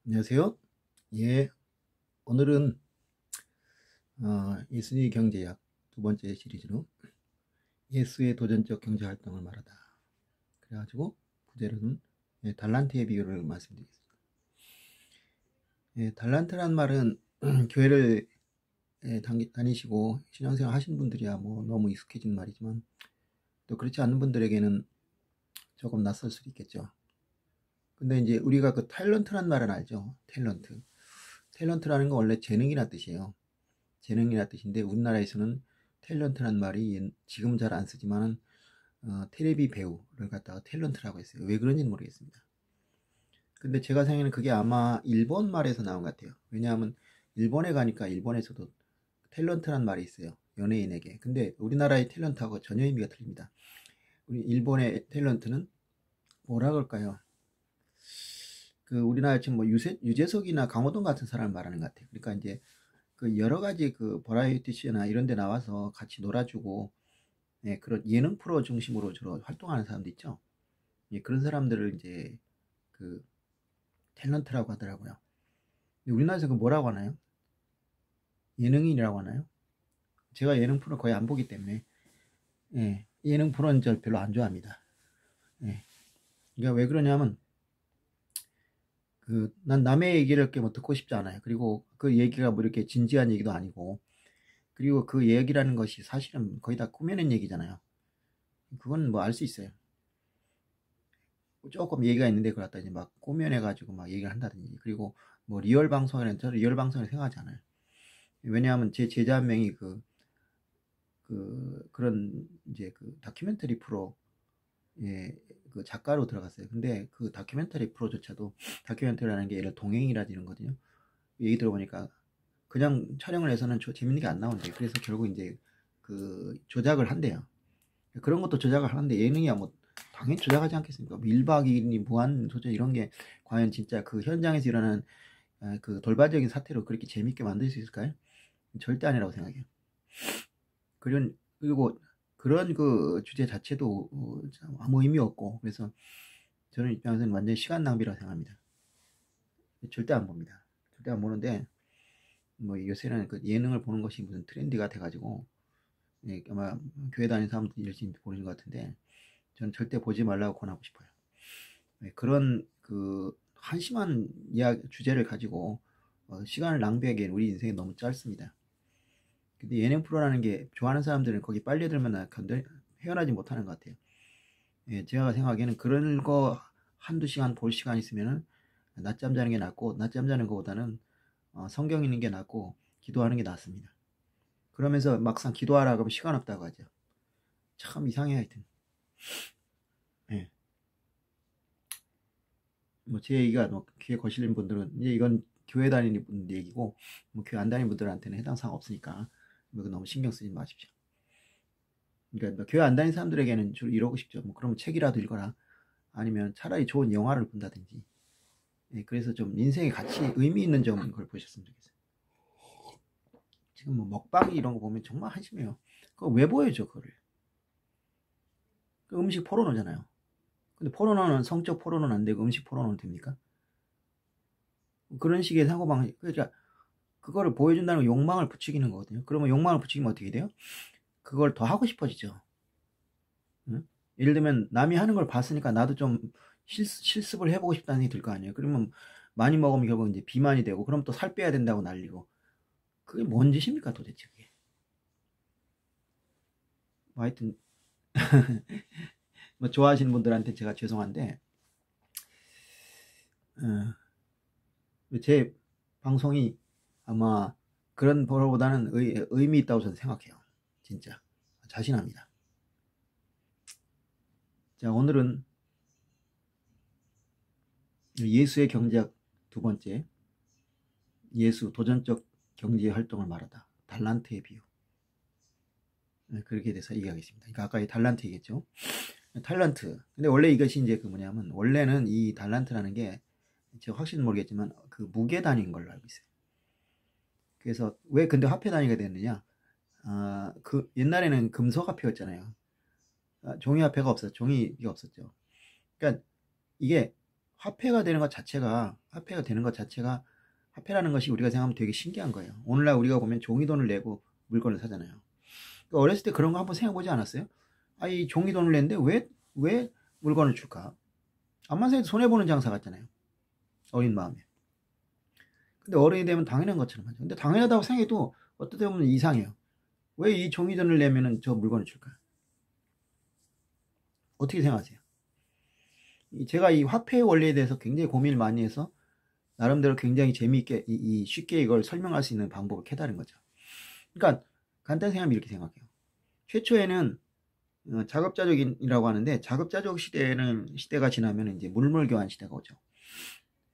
안녕하세요. 예, 오늘은 예순위 경제학 두 번째 시리즈로 예수의 도전적 경제 활동을 말하다. 그래가지고 부제로는 달란트의 비유를 말씀드리겠습니다. 달란트란 말은 교회를 다니시고 신앙생활 하신 분들이야 뭐 너무 익숙해진 말이지만 또 그렇지 않은 분들에게는 조금 낯설 수도 있겠죠. 근데 이제 우리가 그 탤런트란 말은 알죠? 탤런트. 탤런트라는 건 원래 재능이란 뜻이에요. 재능이란 뜻인데 우리나라에서는 탤런트란 말이 지금 잘 안 쓰지만은 테레비 배우를 갖다가 탤런트라고 했어요. 왜 그런지는 모르겠습니다. 근데 제가 생각에는 그게 아마 일본 말에서 나온 것 같아요. 왜냐하면 일본에 가니까 일본에서도 탤런트란 말이 있어요. 연예인에게. 근데 우리나라의 탤런트하고 전혀 의미가 틀립니다. 우리 일본의 탤런트는 뭐라 그럴까요? 그 우리나라 지금 뭐 유재석이나 강호동 같은 사람을 말하는 것 같아요. 그러니까 이제 그 여러 가지 그 버라이어티 쇼나 이런 데 나와서 같이 놀아주고 그런 예능 프로 중심으로 주로 활동하는 사람들 있죠. 그런 사람들을 이제 그 탤런트라고 하더라고요. 우리나라에서 그 뭐라고 하나요? 예능인이라고 하나요? 제가 예능 프로 거의 안 보기 때문에 예능 프로는 저 별로 안 좋아합니다. 그러니까 왜 그러냐면 그 난 남의 얘기를 이렇게 뭐 듣고 싶지 않아요. 그리고 그 얘기가 뭐 이렇게 진지한 얘기도 아니고 그리고 그 얘기라는 것이 사실은 거의 다 꾸며낸 얘기잖아요. 그건 뭐 알 수 있어요. 조금 얘기가 있는데 그걸 갖다 이제 막 꾸며내가지고 막 얘기를 한다든지 그리고 뭐 리얼 방송에는 저는 리얼 방송을 생각하지 않아요. 왜냐하면 제 제자 한 명이 그런 이제 그 다큐멘터리 프로 그 작가로 들어갔어요. 근데 그 다큐멘터리 프로조차도 다큐멘터리라는 게 예를 동행이라든지 이런 거거든요. 얘기 들어보니까 그냥 촬영을 해서는 재밌는 게 안 나온대요. 그래서 결국 이제 그 조작을 한대요. 그런 것도 조작을 하는데 예능이야 뭐 당연히 조작하지 않겠습니까? 뭐 1박 2일이 무한 도전 이런 게 과연 진짜 그 현장에서 일어나는 그 돌발적인 사태로 그렇게 재밌게 만들 수 있을까요? 절대 아니라고 생각해요. 그리고 그런 그 주제 자체도 아무 의미 없고 그래서 저는 입장에서는 완전히 시간 낭비라고 생각합니다. 절대 안 봅니다. 절대 안 보는데 뭐 요새는 그 예능을 보는 것이 무슨 트렌디가 돼가지고 아마 교회 다니는 사람들이 열심히 보는 것 같은데 저는 절대 보지 말라고 권하고 싶어요. 그런 그 한심한 이야기 주제를 가지고 시간을 낭비하기엔 우리 인생이 너무 짧습니다. 근데 예능 프로라는 게 좋아하는 사람들은 거기 빨려들면 헤어나지 못하는 것 같아요. 제가 생각하기에는 그런 거 한두 시간 볼 시간 있으면은 낮잠 자는 게 낫고 낮잠 자는 것보다는 성경 읽는 게 낫고 기도하는 게 낫습니다. 그러면서 막상 기도하라고 하면 시간 없다고 하죠. 참 이상해 하여튼. 예. 뭐 제 얘기가 뭐 귀에 거슬리는 분들은 이제 이건 교회 다니는 분들 얘기고 뭐 교회 안 다니는 분들한테는 해당 사항 없으니까 뭐 너무 신경 쓰지 마십시오. 그러니까 뭐 교회 안 다니는 사람들에게는 주로 이러고 싶죠. 뭐 그러면 책이라도 읽어라. 아니면 차라리 좋은 영화를 본다든지. 그래서 좀 인생의 가치, 의미 있는 점인 걸 보셨으면 좋겠어요. 지금 뭐 먹방 이런 거 보면 정말 한심해요. 그거 왜 보여줘, 그거를? 그 음식 포르노잖아요. 근데 포르노는 성적 포르노는 안 되고 음식 포르노는 됩니까? 그런 식의 사고방식, 그러니까 그거를 보여준다는 건 욕망을 부추기는 거거든요. 그러면 욕망을 부추기면 어떻게 돼요? 그걸 더 하고 싶어지죠. 응? 예를 들면 남이 하는 걸 봤으니까 나도 좀 실습을 해보고 싶다는 생각이 들 거 아니에요. 그러면 많이 먹으면 결국 이제 비만이 되고 그럼 또 살 빼야 된다고 난리고 그게 뭔 짓입니까 도대체 그게. 뭐 하여튼 뭐 좋아하시는 분들한테 제가 죄송한데 제 방송이 아마 그런 보러보다는 의미 있다고 저는 생각해요. 진짜 자신합니다. 자, 오늘은 예수의 경제학 두 번째, 예수 도전적 경제 활동을 말하다. 달란트의 비유. 그렇게 돼서 얘기하겠습니다. 그러니까 아까 이 달란트 얘기했죠. 달란트. 근데 원래 이것이 이제 그 뭐냐면 원래는 이 달란트라는 게 제가 확실히 모르겠지만 그 무게 단위인 걸로 알고 있어요. 그래서 왜 근데 화폐 단위가 됐느냐? 그 옛날에는 금속 화폐였잖아요. 종이 화폐가 없었죠. 종이가 없었죠. 그러니까 이게 화폐가 되는 것 자체가 화폐라는 것이 우리가 생각하면 되게 신기한 거예요. 오늘날 우리가 보면 종이돈을 내고 물건을 사잖아요. 그러니까 어렸을 때 그런 거 한번 생각해 보지 않았어요? 이 종이돈을 냈는데 왜 물건을 줄까? 암만 생각해도 손해보는 장사 같잖아요. 어린 마음에. 근데 어른이 되면 당연한 것처럼 하죠. 근데 당연하다고 생각해도 어떻게 보면 이상해요. 왜 이 종이돈을 내면은 저 물건을 줄까? 어떻게 생각하세요? 제가 이 화폐의 원리에 대해서 굉장히 고민을 많이 해서 나름대로 굉장히 재미있게 쉽게 이걸 설명할 수 있는 방법을 깨달은 거죠. 그러니까 간단히 생각하면 이렇게 생각해요. 최초에는 자급자족이라고 하는데, 자급자족 시대가 지나면 이제 물물교환 시대가 오죠.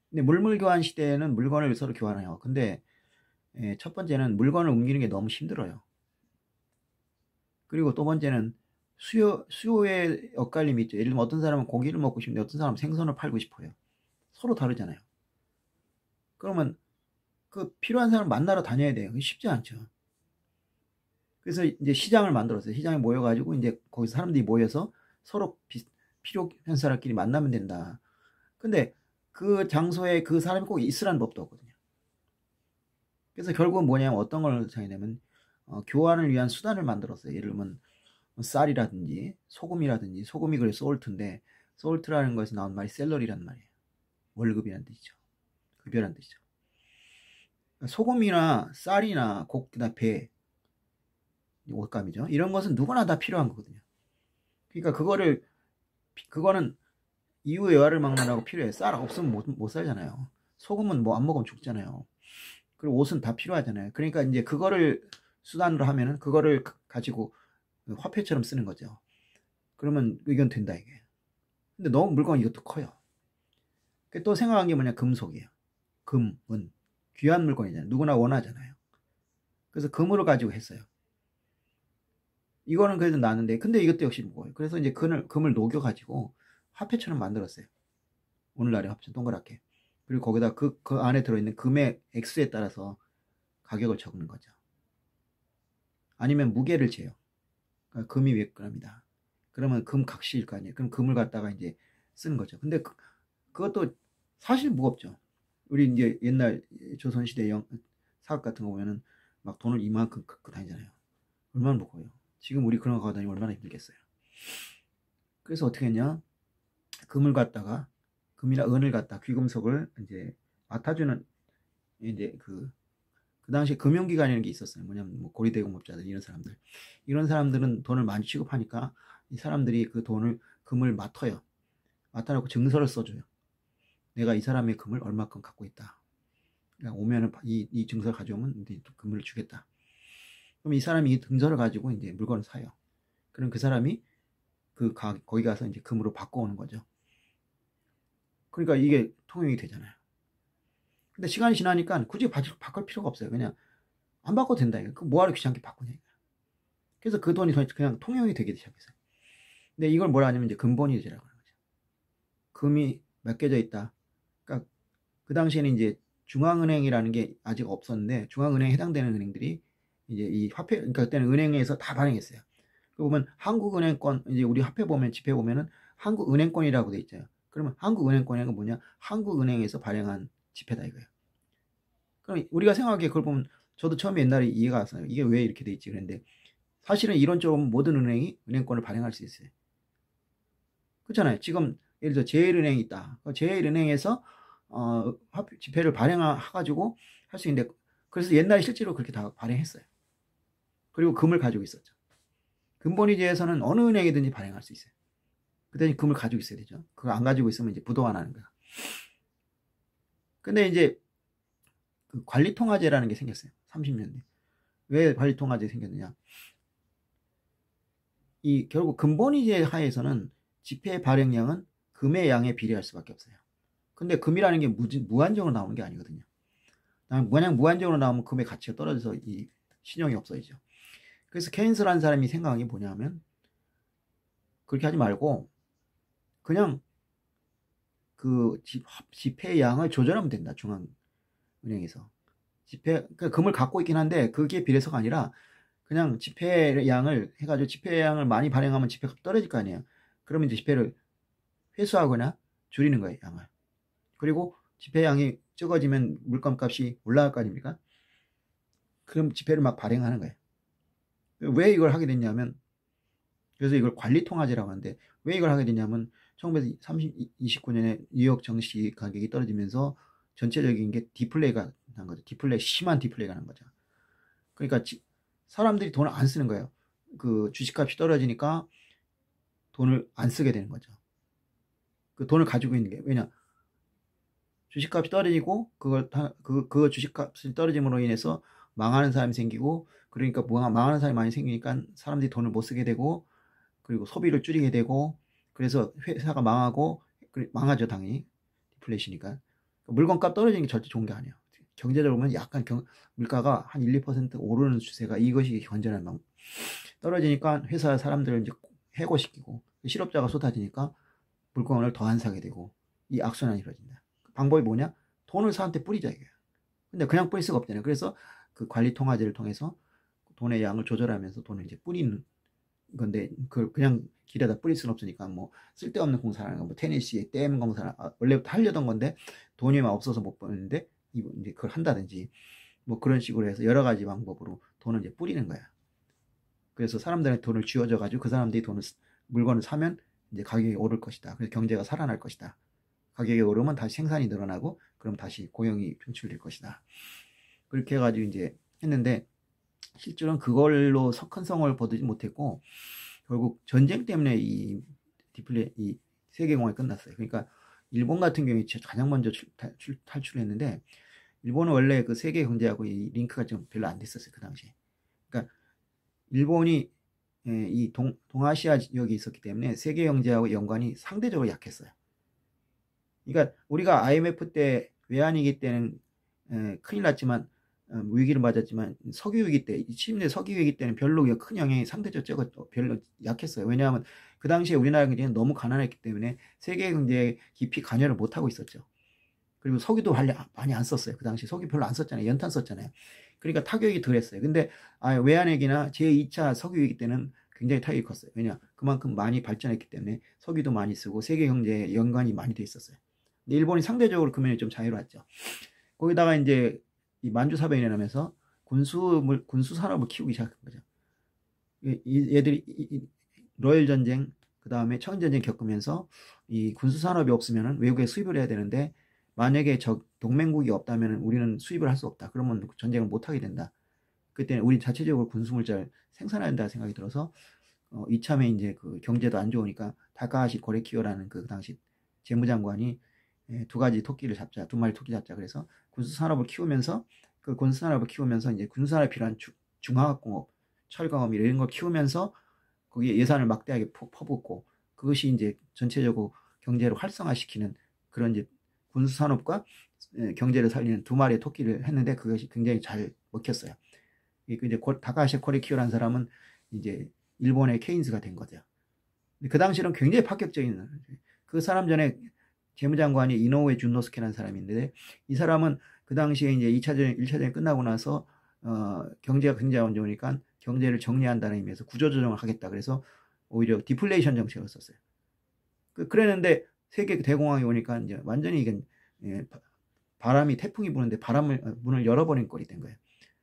근데 물물교환 시대에는 물건을 서로 교환해요. 근데 첫 번째는 물건을 옮기는 게 너무 힘들어요. 그리고 또 번째는 수요의 엇갈림이 있죠. 예를 들면 어떤 사람은 고기를 먹고 싶은데 어떤 사람은 생선을 팔고 싶어요. 서로 다르잖아요. 그러면 그 필요한 사람을 만나러 다녀야 돼요. 쉽지 않죠. 그래서 이제 시장을 만들었어요. 시장에 모여가지고 이제 거기서 사람들이 모여서 서로 필요한 사람끼리 만나면 된다. 근데 그 장소에 그 사람이 꼭 있으라는 법도 없거든요. 그래서 결국은 뭐냐면 어떤 걸 생각하냐면 교환을 위한 수단을 만들었어요. 예를 들면 쌀이라든지 소금이라든지, 소금이 그래 솔트인데, 솔트라는 것에서 나온 말이 셀러리란 말이에요. 월급이라는 뜻이죠. 급여라는 뜻이죠. 소금이나 쌀이나 곡기나 배, 옷감이죠. 이런 것은 누구나 다 필요한 거거든요. 그러니까 그거는 이후의 여하를 막론하고 필요해. 쌀 없으면 못 살잖아요. 소금은 뭐 안 먹으면 죽잖아요. 그리고 옷은 다 필요하잖아요. 그러니까 이제 그거를 수단으로 하면은 그거를 가지고 화폐처럼 쓰는 거죠. 그러면 이건 된다 이게. 근데 너무 물건 이것도 커요. 또 생각한 게 뭐냐, 금속이에요. 금, 은. 귀한 물건이잖아요. 누구나 원하잖아요. 그래서 금으로 가지고 했어요. 이거는 그래도 나는데, 근데 이것도 역시 무거워요. 그래서 이제 금을 녹여가지고 화폐처럼 만들었어요. 오늘날의 화폐, 동그랗게. 그리고 거기다 그 안에 들어있는 금의 액수에 따라서 가격을 적는 거죠. 아니면 무게를 재요. 그러니까 금이 몇 g이다. 그러면 금 각시일 거 아니에요. 그럼 금을 갖다가 이제 쓰는 거죠. 근데 그것도 사실 무겁죠. 우리 이제 옛날 조선시대 사극 같은 거 보면은 막 돈을 이만큼 갖고 다니잖아요. 얼마나 무거워요. 지금 우리 그런 거 갖고 다니면 얼마나 힘들겠어요. 그래서 어떻게 했냐? 금이나 은을 갖다, 귀금속을 이제 맡아주는, 이제 그 당시에 금융기관이라는 게 있었어요. 뭐냐면 뭐 고리대공업자들, 이런 사람들은 돈을 많이 취급하니까 이 사람들이 그 금을 맡아놓고 증서를 써줘요. 내가 이 사람의 금을 얼마큼 갖고 있다. 그러니까 오면은 이 증서를 가져오면 금을 주겠다. 그럼 이 사람이 이 증서를 가지고 이제 물건을 사요. 그럼 그 사람이 거기 가서 이제 금으로 바꿔오는 거죠. 그러니까 이게 통용이 되잖아요. 근데 시간이 지나니까 굳이 바꿀 필요가 없어요. 그냥 안 바꿔도 된다. 뭐하러 귀찮게 바꾸냐. 그래서 그 돈이 그냥 통용이 되기 시작했어요. 근데 이걸 뭐라 하냐면 이제 금본위제라고 하는 거죠. 금이 맡겨져 있다. 그러니까 그 당시에는 이제 중앙은행이라는 게 아직 없었는데, 중앙은행에 해당되는 은행들이 이제 이 화폐, 그러니까 그때는 은행에서 다 발행했어요. 그 보면 한국은행권, 이제 우리 화폐 보면, 지폐 보면은 한국은행권이라고 돼 있잖아요. 그러면 한국은행권이란 건 뭐냐? 한국은행에서 발행한 지폐다 이거예요. 그럼 우리가 생각하기에 그걸 보면, 저도 처음에 옛날에 이해가 왔어요. 이게 왜 이렇게 돼 있지? 그런데 사실은 이론적으로 모든 은행이 은행권을 발행할 수 있어요. 그렇잖아요. 지금 예를 들어 제일은행이 있다. 제일은행에서 지폐를 발행해가지고 할 수 있는데, 그래서 옛날에 실제로 그렇게 다 발행했어요. 그리고 금을 가지고 있었죠. 금본위제에서는 어느 은행이든지 발행할 수 있어요. 그때 금을 가지고 있어야 되죠. 그거 안 가지고 있으면 이제 부도화나는 거야. 근데 이제 그 관리통화제라는 게 생겼어요. 30년대. 왜 관리통화제 생겼느냐? 결국 금본위제 하에서는 지폐 발행량은 금의 양에 비례할 수밖에 없어요. 근데 금이라는 게 무한정으로 나오는 게 아니거든요. 만약 무한정으로 나오면 금의 가치가 떨어져서 이 신용이 없어지죠. 그래서 케인스라는 사람이 생각한 게 뭐냐면, 그렇게 하지 말고 그냥 그 지폐의 양을 조절하면 된다. 중앙은행에서 그러니까 금을 갖고 있긴 한데 그게 비례서가 아니라 그냥 지폐의 양을 해가지고, 지폐의 양을 많이 발행하면 지폐가 떨어질 거 아니에요. 그러면 이제 지폐를 회수하거나 줄이는 거예요, 양을. 그리고 지폐량이 적어지면 물건값이 올라갈 거 아닙니까? 그럼 지폐를 막 발행하는 거예요. 왜 이걸 하게 됐냐면, 그래서 이걸 관리통화제라고 하는데, 왜 이걸 하게 됐냐면 1929년에 뉴욕 정시 가격이 떨어지면서 전체적인 게 디플레이가 난 거죠. 심한 디플레이가 난 거죠. 그러니까 사람들이 돈을 안 쓰는 거예요. 그 주식값이 떨어지니까 돈을 안 쓰게 되는 거죠. 그 돈을 가지고 있는 게, 왜냐, 주식값이 떨어지고 그 주식값이 떨어짐으로 인해서 망하는 사람이 생기고, 그러니까 망하는 사람이 많이 생기니까 사람들이 돈을 못 쓰게 되고, 그리고 소비를 줄이게 되고, 그래서 회사가 망하고, 망하죠 당연히. 디플레이션이니까. 물건값 떨어지는 게 절대 좋은 게 아니에요. 경제적으로 보면 약간 물가가 한 1, 2% 오르는 추세가, 이것이 건전한 방법. 떨어지니까 회사 사람들을 이제 해고시키고, 실업자가 쏟아지니까 물건을 더 안 사게 되고, 이 악순환이 이루어진다. 방법이 뭐냐? 돈을 사한테 뿌리자 이거예요. 근데 그냥 뿌릴 수가 없잖아요. 그래서 그 관리 통화제를 통해서 돈의 양을 조절하면서 돈을 이제 뿌리는 건데, 그걸 그냥 길에다 뿌릴 수는 없으니까 뭐 쓸데없는 공사라는 거, 뭐 테네시에 댐 공사, 원래부터 하려던 건데 돈이 막 없어서 못 버는데 이제 그걸 한다든지, 뭐 그런 식으로 해서 여러 가지 방법으로 돈을 이제 뿌리는 거야. 그래서 사람들한테 돈을 쥐어줘 가지고 그 사람들이 물건을 사면 이제 가격이 오를 것이다. 그래서 경제가 살아날 것이다. 가격이 오르면 다시 생산이 늘어나고, 그럼 다시 고용이 창출될 것이다. 그렇게 해가지고 이제 했는데, 실제로는 그걸로 큰 성을 거두지 못했고, 결국 전쟁 때문에 이 세계공황이 끝났어요. 그러니까 일본 같은 경우에 가장 먼저 탈출했는데, 일본은 원래 그 세계 경제하고 이 링크가 좀 별로 안 됐었어요, 그 당시에. 그러니까 일본이 이 동아시아 지역에 있었기 때문에 세계 경제하고 연관이 상대적으로 약했어요. 그러니까 우리가 IMF 때 외환위기 때는 큰일 났지만, 위기를 맞았지만, 석유 위기 때, 70년대 석유 위기 때는 별로 큰 영향이 상대적으로 별로 약했어요. 왜냐하면 그 당시에 우리나라 경제는 너무 가난했기 때문에 세계 경제에 깊이 관여를 못하고 있었죠. 그리고 석유도 많이 안 썼어요. 그 당시 석유 별로 안 썼잖아요. 연탄 썼잖아요. 그러니까 타격이 덜했어요. 근데 외환위기나 제2차 석유 위기 때는 굉장히 타격이 컸어요. 왜냐, 그만큼 많이 발전했기 때문에 석유도 많이 쓰고 세계 경제에 연관이 많이 돼 있었어요. 근데 일본이 상대적으로 그 면이 좀 자유로웠죠. 거기다가 이제 이 만주사변이 일어나면서 군수 산업을 키우기 시작한 거죠. 얘들이 러일 전쟁, 그 다음에 청일 전쟁 겪으면서 이 군수 산업이 없으면 외국에 수입을 해야 되는데, 만약에 동맹국이 없다면 우리는 수입을 할 수 없다. 그러면 전쟁을 못 하게 된다. 그때는 우리 자체적으로 군수물자를 생산해야 된다 생각이 들어서, 이참에 이제 그 경제도 안 좋으니까 다카하시 고레키오라는 그 당시 재무장관이 두 마리 토끼 잡자. 그래서 군수산업을 키우면서, 이제 군수산업에 필요한 중화학공업, 철강업 이런 걸 키우면서 거기에 예산을 막대하게 퍼붓고, 그것이 이제 전체적으로 경제를 활성화시키는 그런 이제 군수산업과 경제를 살리는 두 마리의 토끼를 했는데, 그것이 굉장히 잘 먹혔어요. 이제 다카하시 고레키오라는 사람은 이제 일본의 케인스가 된 거죠. 그 당시는 굉장히 파격적인, 그 사람 전에 재무장관이 이노우에 준노스케라는 사람인데, 이 사람은 그 당시에 이제 1차전이 끝나고 나서 경제가 굉장히 안 좋으니까 경제를 정리한다는 의미에서 구조조정을 하겠다. 그래서 오히려 디플레이션 정책을 썼어요. 그랬는데 세계 대공황이 오니까 이제 완전히 이게 태풍이 부는데 문을 열어버린 꼴이 된 거예요.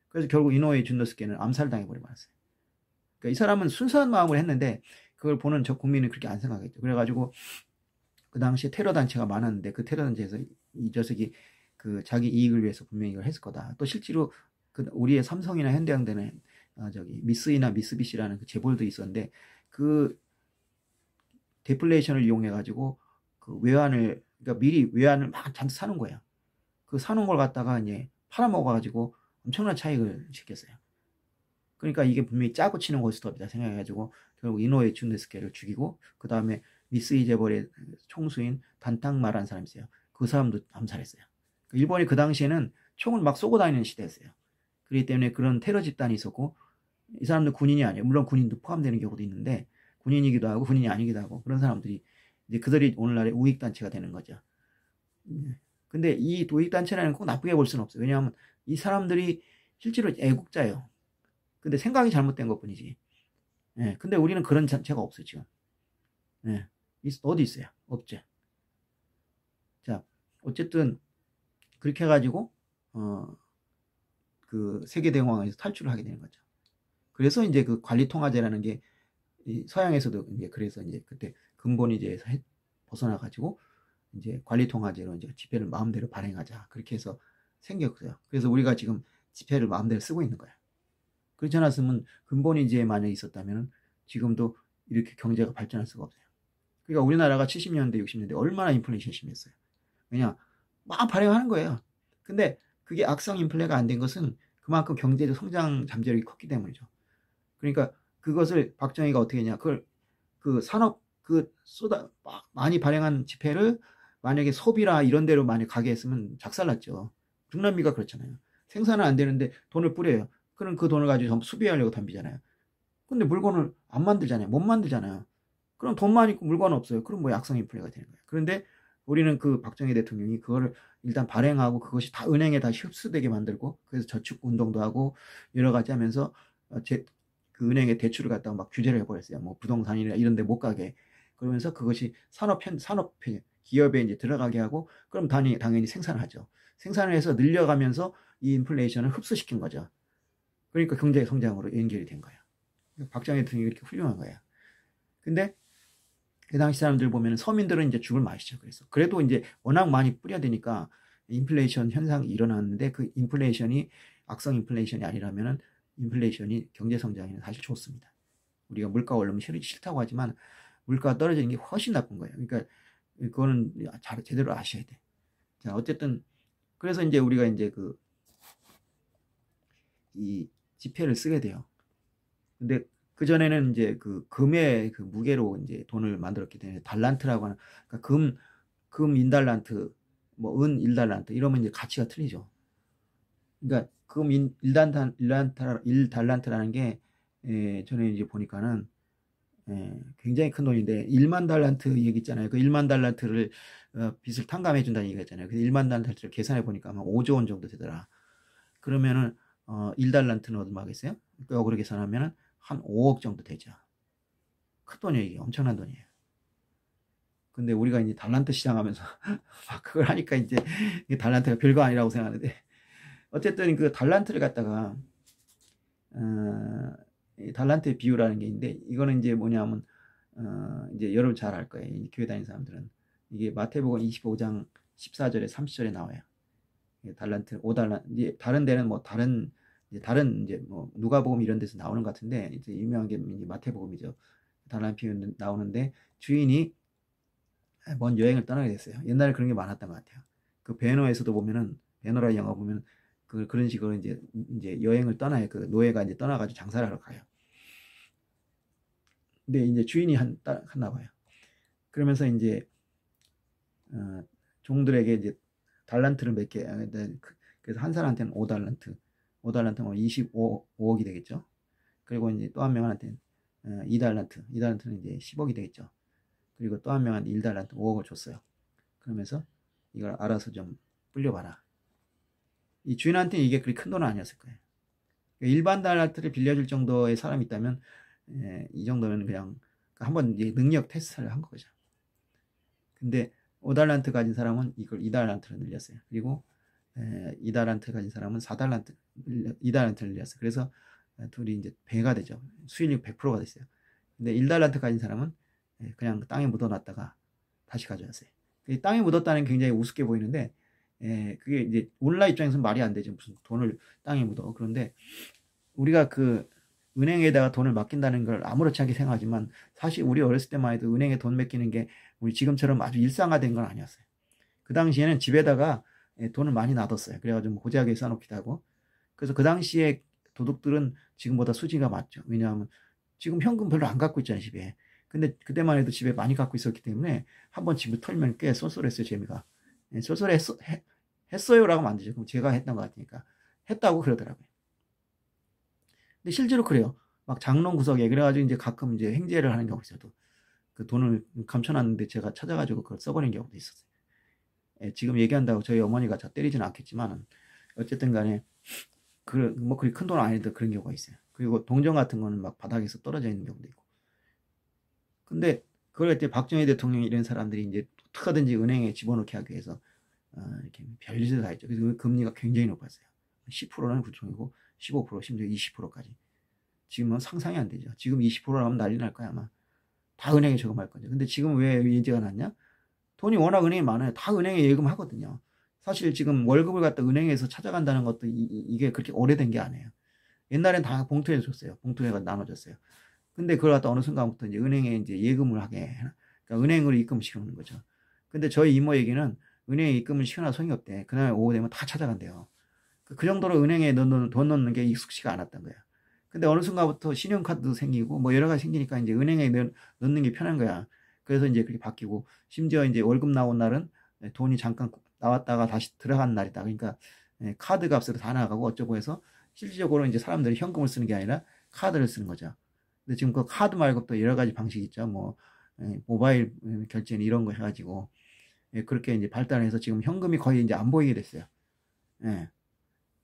그래서 결국 이노우에 준노스케는 암살당해버려 버렸어요. 그러니까 이 사람은 순수한 마음으로 했는데, 그걸 보는 저 국민은 그렇게 안 생각했죠. 그래가지고 그 당시에 테러 단체가 많았는데, 그 테러 단체에서 이 녀석이 그 자기 이익을 위해서 분명히 이걸 했을 거다. 또 실제로 우리의 삼성이나 현대양대는 미쓰이나 미쓰비시라는 그 재벌도 있었는데, 그 데플레이션을 이용해 가지고 그 그러니까 미리 외환을 막 잔뜩 사는 거예요. 그 사놓은 걸 갖다가 이제 팔아먹어 가지고 엄청난 차익을 시켰어요. 그러니까 이게 분명히 짜고 치는 고스톱이다 생각해가지고 결국 이노우에 준노스케를 죽이고, 그 다음에 미쓰이 재벌의 총수인 단탕마라는 사람이 있어요. 그 사람도 암살했어요. 일본이 그 당시에는 총을 막 쏘고 다니는 시대였어요. 그렇기 때문에 그런 테러 집단이 있었고, 이 사람들 군인이 아니에요. 물론 군인도 포함되는 경우도 있는데, 군인이기도 하고 군인이 아니기도 하고, 그런 사람들이 이제 그들이 오늘날의 우익단체가 되는 거죠. 근데 이 우익단체라는 건 꼭 나쁘게 볼 수는 없어요. 왜냐하면 이 사람들이 실제로 애국자예요. 근데 생각이 잘못된 것 뿐이지. 근데 우리는 그런 자체가 없어요, 지금. 어디 있어요? 없죠. 자, 어쨌든 그렇게 해가지고 그 세계대공황에서 탈출을 하게 되는 거죠. 그래서 이제 그 관리통화제라는 게 서양에서도 이제 그래서 이제 그때 근본위제에서 벗어나가지고 이제 관리통화제로 이제 지폐를 마음대로 발행하자 그렇게 해서 생겼어요. 그래서 우리가 지금 지폐를 마음대로 쓰고 있는 거야. 그렇지 않았으면 근본위제에 만약에 있었다면 지금도 이렇게 경제가 발전할 수가 없어요. 그러니까 우리나라가 70년대, 60년대 얼마나 인플레이션이 심했어요. 왜냐? 막 발행하는 거예요. 근데 그게 악성 인플레가 안 된 것은 그만큼 경제적 성장 잠재력이 컸기 때문이죠. 그러니까 그것을 박정희가 어떻게 했냐? 그걸 그 산업 많이 발행한 지폐를 만약에 소비라 이런 데로 많이 가게 했으면 작살났죠. 중남미가 그렇잖아요. 생산은 안 되는데 돈을 뿌려요. 그럼 그 돈을 가지고 전부 수비하려고 덤비잖아요. 근데 물건을 안 만들잖아요. 못 만들잖아요. 그럼 돈만 있고 물건 없어요. 그럼 뭐 약성 인플레가 되는 거예요. 그런데 우리는 그 박정희 대통령이 그거를 일단 발행하고 그것이 다 은행에 다시 흡수되게 만들고 그래서 저축 운동도 하고 여러 가지 하면서 그 은행에 대출을 갖다가 막 규제를 해버렸어요. 뭐 부동산이나 이런 데 못 가게. 그러면서 그것이 산업 기업에 이제 들어가게 하고 그럼 당연히 생산을 하죠. 생산을 해서 늘려가면서 이 인플레이션을 흡수시킨 거죠. 그러니까 경제 성장으로 연결이 된 거예요. 박정희 대통령이 이렇게 훌륭한 거예요. 근데 그 당시 사람들 보면 서민들은 이제 죽을 맛이죠. 그래도 이제 워낙 많이 뿌려대니까 인플레이션 현상이 일어났는데 그 인플레이션이 악성 인플레이션이 아니라면은 인플레이션이 경제 성장에는 사실 좋습니다. 우리가 물가 오르면 싫다고 하지만 물가가 떨어지는 게 훨씬 나쁜 거예요. 그러니까 그거는 제대로 아셔야 돼. 자, 어쨌든 그래서 이제 우리가 이제 이 지폐를 쓰게 돼요. 근데 그 전에는 이제 그 금의 그 무게로 이제 돈을 만들었기 때문에 달란트라고 하는 그러니까 금 1달란트 뭐 은 1달란트 이러면 이제 가치가 틀리죠. 그러니까 금 1달란트라는 게 전에 이제 보니까는 굉장히 큰 돈인데 1만 달란트 얘기 있잖아요. 그 1만 달란트를 빚을 탕감해 준다는 얘기가 있잖아요. 그 1만 달란트를 계산해 보니까 아마 5조 원 정도 되더라. 그러면은 1달란트는 얼마겠어요? 역으로 계산하면은 한 5억 정도 되죠. 큰 돈이에요. 이게 엄청난 돈이에요. 근데 우리가 이제 달란트 시장 하면서 막 그걸 하니까 이제 달란트가 별거 아니라고 생각하는데 어쨌든 그 달란트를 갖다가 달란트의 비유라는 게 있는데 이거는 이제 뭐냐면 이제 여러분 잘 알 거예요. 교회 다니는 사람들은 이게 마태복음 25장 14절에 30절에 나와요. 달란트 5달란트 이제 다른 데는 뭐 다른 이제 뭐 누가복음 이런 데서 나오는 것 같은데 이제 유명한 게 이제 마태복음이죠. 달란트 비유 나오는데 주인이 먼 여행을 떠나게 됐어요. 옛날에 그런 게 많았던 것 같아요. 그 배너에서도 보면은 배너라 영화 보면 그런 식으로 이제 여행을 떠나요. 그 노예가 이제 떠나가지고 장사를 하러 가요. 근데 이제 주인이 했나 봐요. 그러면서 이제 종들에게 이제 달란트를 몇 개, 그래서 한 사람한테는 5달란트, 5달란트면 25억이 되겠죠. 그리고 이제 또 한 명한테는 2달란트, 2달란트는 이제 10억이 되겠죠. 그리고 또 한 명한테 1달란트 5억을 줬어요. 그러면서 이걸 알아서 좀 불려봐라. 이 주인한테 이게 그리 큰 돈은 아니었을 거예요. 일반 달란트를 빌려줄 정도의 사람이 있다면 이 정도는 그냥 한번 이제 능력 테스트를 한 거죠. 근데 5달란트 가진 사람은 이걸 2달란트로 늘렸어요. 그리고 2달란트 가진 사람은 2달란트를 늘렸어요. 그래서 둘이 이제 배가 되죠. 수익률 100%가 됐어요. 근데 1달란트 가진 사람은 그냥 땅에 묻어놨다가 다시 가져왔어요. 땅에 묻었다는 게 굉장히 우습게 보이는데 그게 이제 오늘날 입장에서는 말이 안 되죠. 무슨 돈을 땅에 묻어. 그런데 우리가 그 은행에다가 돈을 맡긴다는 걸 아무렇지 않게 생각하지만 사실 우리 어렸을 때만 해도 은행에 돈 맡기는 게 우리 지금처럼 아주 일상화된 건 아니었어요. 그 당시에는 집에다가 돈을 많이 놔뒀어요. 그래가지고 고지하게 써놓기도 하고. 그래서 그 당시에 도둑들은 지금보다 수지가 많죠. 왜냐하면 지금 현금 별로 안 갖고 있잖아요, 집에. 근데 그때만 해도 집에 많이 갖고 있었기 때문에 한번 집을 털면 꽤 쏠쏠했어요, 재미가. 쏠쏠했어요라고 안 되죠. 그럼 제가 했던 것 같으니까. 했다고 그러더라고요. 근데 실제로 그래요. 막 장롱 구석에 그래가지고 이제 가끔 이제 행제를 하는 경우가 있어요. 그 돈을 감춰놨는데 제가 찾아가지고 그걸 써버린 경우도 있었어요. 지금 얘기한다고 저희 어머니가 저 때리지는 않겠지만 어쨌든 간에 뭐 그리 큰 돈 아니도 그런 경우가 있어요. 그리고 동전 같은 거는 막 바닥에서 떨어져 있는 경우도 있고. 근데 그럴 때 박정희 대통령이 이런 사람들이 이제 어떻게든지 은행에 집어넣게 하기 위해서 이렇게 별짓을 다 했죠. 그래서 그 금리가 굉장히 높았어요. 10%는 보통이고 15% 심지어 20%까지. 지금은 상상이 안 되죠. 지금 20%라면 난리 날 거야 아마. 다 은행에 저금할 거죠. 근데 지금 왜 예제가 났냐? 돈이 워낙 은행에 많아요. 다 은행에 예금하거든요. 사실 지금 월급을 갖다 은행에서 찾아간다는 것도 이게 그렇게 오래된 게 아니에요. 옛날엔 다 봉투에 줬어요. 봉투에 나눠줬어요. 근데 그걸 갖다 어느 순간부터 이제 은행에 이제 예금을 하게 해요. 그러니까 은행으로 입금시키는 거죠. 근데 저희 이모 얘기는 은행에 입금을 시켜놔 소용이 없대. 그날 오후 되면 다 찾아간대요. 그 정도로 은행에 돈 넣는 게 익숙치가 않았던 거야. 근데 어느 순간부터 신용카드도 생기고 뭐 여러 가지 생기니까 이제 은행에 넣는 게 편한 거야. 그래서 이제 그렇게 바뀌고 심지어 이제 월급 나온 날은 돈이 잠깐 나왔다가 다시 들어간 날이다. 그러니까 카드 값으로 다 나가고 어쩌고 해서 실질적으로 이제 사람들이 현금을 쓰는 게 아니라 카드를 쓰는 거죠. 근데 지금 그 카드 말고 또 여러 가지 방식이 있죠. 뭐 모바일 결제 이런 거 해가지고 그렇게 이제 발달해서 지금 현금이 거의 이제 안 보이게 됐어요. 예.